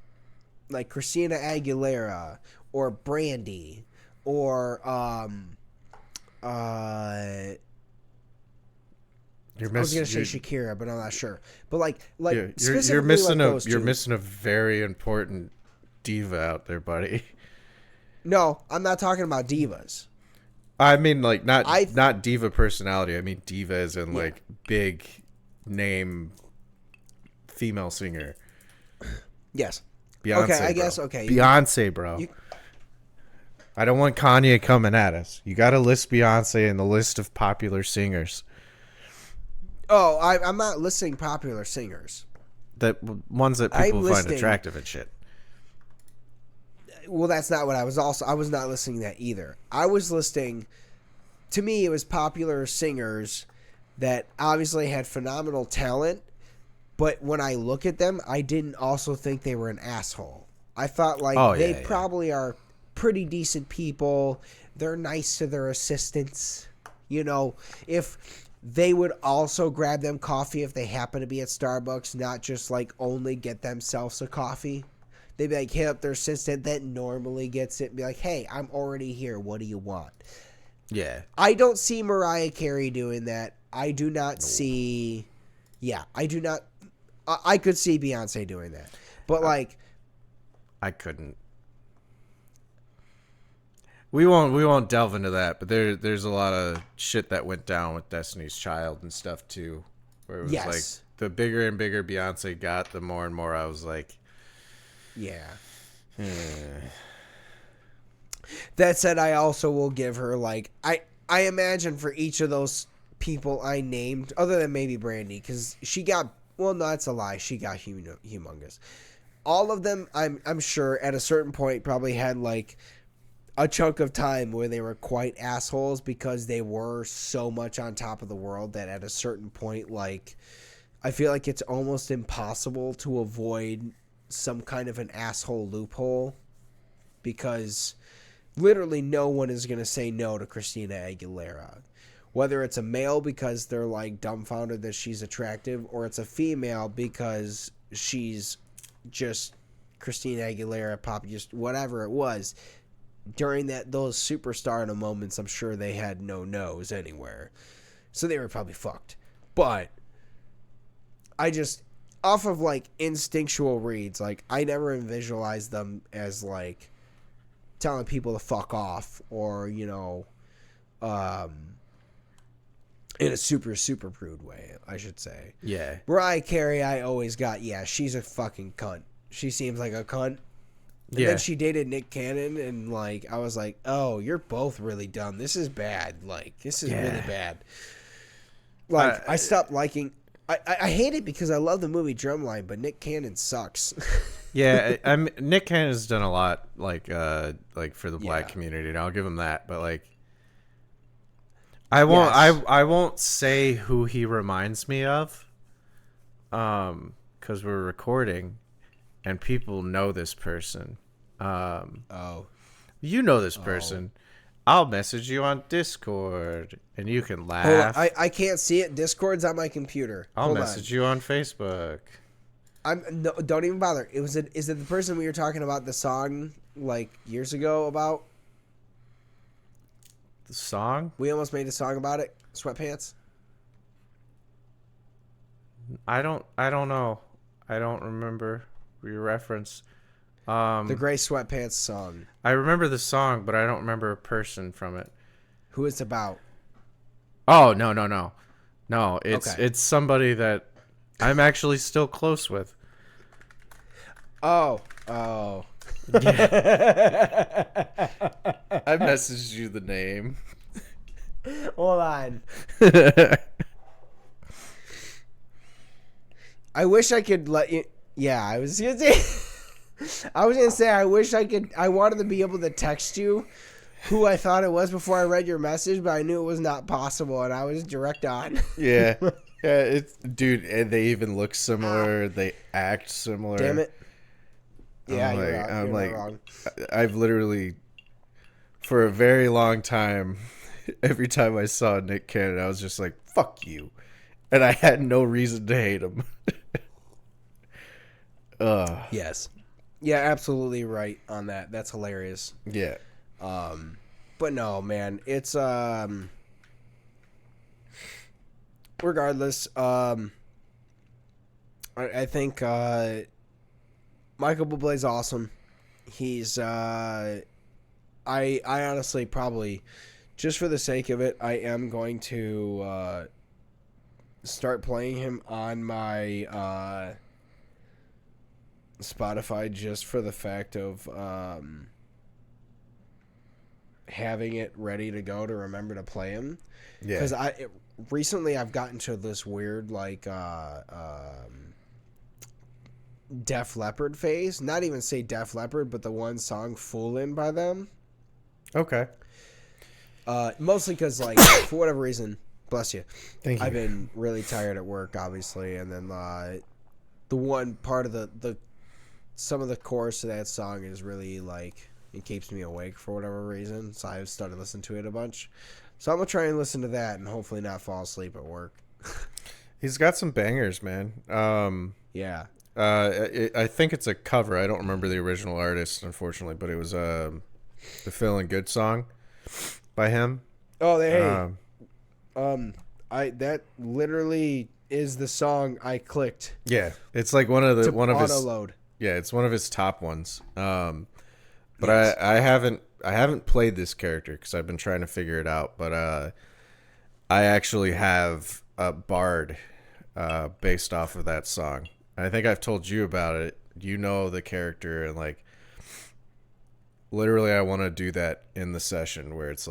Christina Aguilera or Brandy or You're I was gonna say Shakira, but I'm not sure. But like specifically you're missing like those you're two. missing a very important diva out there, buddy. No, I'm not talking about divas. I mean, like not diva personality. I mean diva as in like big name female singer. Yes. Beyonce. Okay, I bro. guess. Okay. Beyonce, bro. I don't want Kanye coming at us. You got to list Beyonce in the list of popular singers. Oh, I'm not listing popular singers. That ones that people find attractive and shit. Well, that's not what I was also. I was not listing that either. I was listing. To me, it was popular singers that obviously had phenomenal talent, but when I look at them, I didn't also think they were an asshole. I thought like they probably are pretty decent people. They're nice to their assistants. You know, if they would also grab them coffee if they happen to be at Starbucks, not just like only get themselves a coffee. They'd be like, hit up their assistant that normally gets it and be like, hey, I'm already here. What do you want? Yeah. I don't see Mariah Carey doing that. I do not see. Yeah, I do not. I could see Beyonce doing that. But like. I couldn't. We won't delve into that, but there's a lot of shit that went down with Destiny's Child and stuff too, where it was like the bigger and bigger Beyonce got, the more and more I was like, yeah. That said, I also will give her like I imagine for each of those people I named, other than maybe Brandy, because she got no, that's a lie. She got humongous. All of them, I'm sure at a certain point probably had like a chunk of time where they were quite assholes because they were so much on top of the world that at a certain point, like, I feel like it's almost impossible to avoid some kind of an asshole loophole because literally no one is going to say no to Christina Aguilera. Whether it's a male because they're like dumbfounded that she's attractive, or it's a female because she's just Christina Aguilera, pop, just whatever it was. During those superstardom moments, I'm sure they had no no's anywhere. So they were probably fucked. But I just, off of like instinctual reads, like I never visualized them as like telling people to fuck off or, you know, in a super, super prude way, I should say. Yeah. Mariah Carey, I always got, she's a fucking cunt. She seems like a cunt. And then she dated Nick Cannon, and, like, I was like, oh, you're both really dumb. This is bad. Like, this is really bad. Like, I stopped liking... I hate it because I love the movie Drumline, but Nick Cannon sucks. Yeah, Nick Cannon's done a lot, like for the black community, and I'll give him that. But, like, I won't say who he reminds me of, because we're recording, and people know this person. You know this person. I'll message you on Discord, and you can laugh. I can't see it. Discord's on my computer. I'll message you on Facebook. Don't even bother. Is it the person we were talking about the song like years ago about? The song? We almost made a song about it. Sweatpants. I don't know. I don't remember your reference. The Gray Sweatpants song. I remember the song, but I don't remember a person from it. Who it's about? Oh, no. It's somebody that I'm actually still close with. Oh. Yeah. I messaged you the name. Hold on. I wish I could let you... Yeah, I was going to say... I wish I could... I wanted to be able to text you who I thought it was before I read your message, but I knew it was not possible, and I was direct on. Yeah. Yeah, it's... Dude, and they even look similar. They act similar. Damn it. Yeah, I'm like, I've literally, for a very long time, every time I saw Nick Cannon, I was just like, fuck you. And I had no reason to hate him. Yes. Yeah, absolutely right on that. That's hilarious. Yeah. But no, man, it's regardless, I think Michael Buble is awesome. He's I honestly probably, just for the sake of it, I am going to start playing him on my Spotify, just for the fact of having it ready to go to remember to play him. Yeah. Because recently I've gotten to this weird Def Leppard phase. Not even say Def Leppard, but the one song "Foolin'" by them. Okay. Mostly because, for whatever reason, bless you. Thank you. I've been really tired at work, obviously, and then the one part of the some of the chorus of that song is really it keeps me awake for whatever reason. So I've started listening to it a bunch. So I'm gonna try and listen to that and hopefully not fall asleep at work. He's got some bangers, man. Yeah. I think it's a cover. I don't remember the original artist, unfortunately, but it was the "Feeling Good" song by him. Oh, that literally is the song I clicked. Yeah, it's like one of his auto-load. Yeah, it's one of his top ones. But Yes. I haven't played this character because I've been trying to figure it out. But I actually have a bard based off of that song. I think I've told you about it. You know the character, and literally I want to do that in the session where it's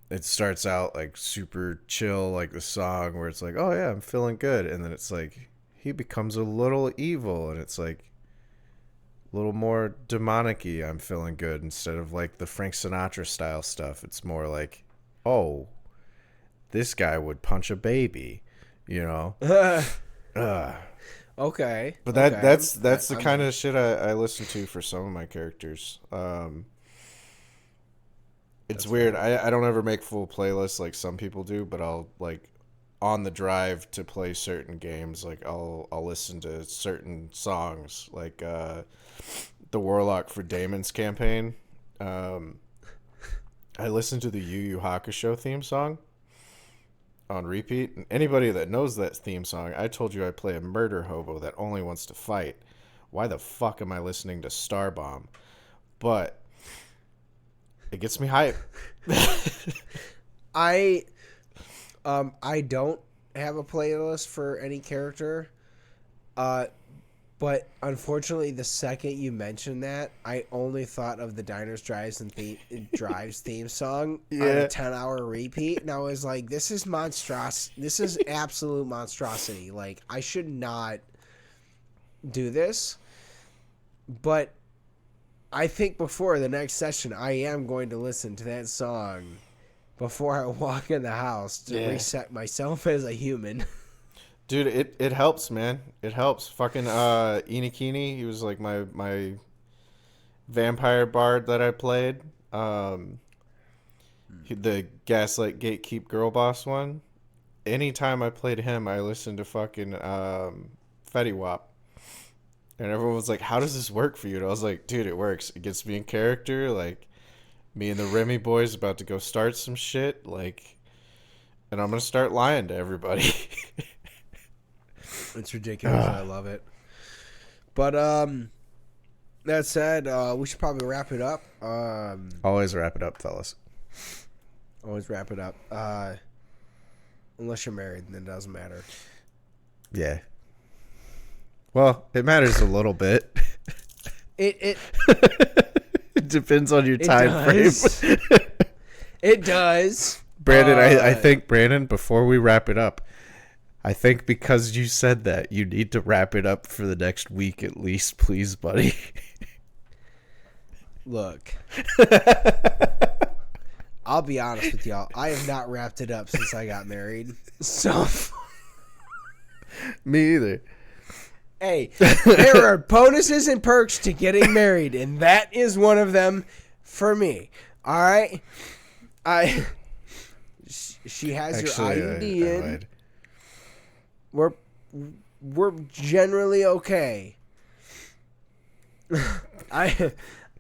it starts out super chill, the song where it's oh yeah, I'm feeling good, and then it's he becomes a little evil, and it's a little more demonic-y, I'm feeling good, instead of the Frank Sinatra style stuff. It's more oh, this guy would punch a baby, you know. Okay. But that's the kind of shit I listen to for some of my characters. It's weird. I don't ever make full playlists like some people do, but I'll on the drive to play certain games, I'll listen to certain songs, the Warlock for Damon's campaign. I listened to the Yu Yu Hakusho theme song on repeat. And anybody that knows that theme song, I told you I play a murder hobo that only wants to fight. Why the fuck am I listening to Starbomb? But it gets me hype. I don't have a playlist for any character. But unfortunately, the second you mentioned that, I only thought of the Diners, Drives, and Drives theme song on a 10-hour repeat, and I was like, "This is This is absolute monstrosity. I should not do this." But I think before the next session, I am going to listen to that song before I walk in the house to reset myself as a human. Dude, it helps, man. It helps. Fucking Inikini, he was my vampire bard that I played. The Gaslight Gatekeep Girl Boss one. Anytime I played him, I listened to fucking Fetty Wap. And everyone was like, "How does this work for you?" And I was like, "Dude, it works. It gets me in character. Me and the Remy boys about to go start some shit. And I'm gonna start lying to everybody." It's ridiculous. I love it. But that said, we should probably wrap it up. Always wrap it up, fellas. Always wrap it up. Unless you're married, then it doesn't matter. Yeah. Well, it matters a little bit. It It depends on your time frame. It does. Brandon, I think, Brandon, before we wrap it up, I think because you said that, you need to wrap it up for the next week at least, please, buddy. Look. I'll be honest with y'all. I have not wrapped it up since I got married. So. Me either. Hey, there are bonuses and perks to getting married, and that is one of them for me. All right? I she has Actually, your IUD I in. lied. We're generally okay. I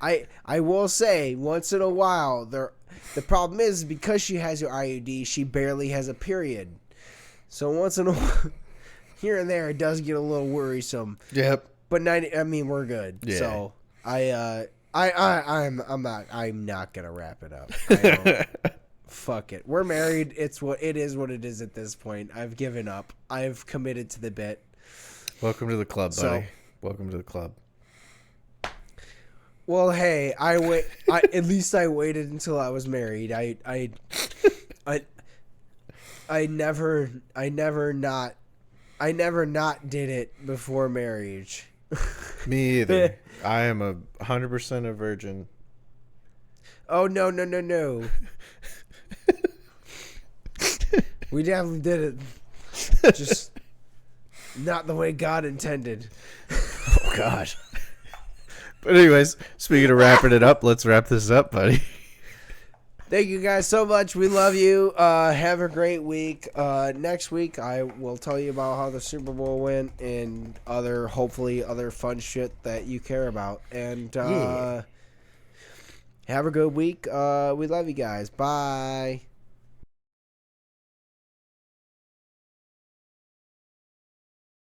I will say once in a while the problem is because she has your IUD, she barely has a period. So once in a while, here and there, it does get a little worrisome. Yep. But we're good. Yeah. So I'm not gonna wrap it up. I don't. Fuck it. We're married. It is what it is at this point. I've given up. I've committed to the bit. Welcome to the club, buddy. Welcome to the club. Well, hey, at least I waited until I was married. I never not did it before marriage. Me either. I am 100% a virgin. Oh no. We definitely did it. Just not the way God intended. Oh gosh. But anyways, speaking of wrapping it up, let's wrap this up, buddy. Thank you guys so much. We love you. Have a great week. Next week, I will tell you about how the Super Bowl went and hopefully other fun shit that you care about. And have a good week. We love you guys. Bye.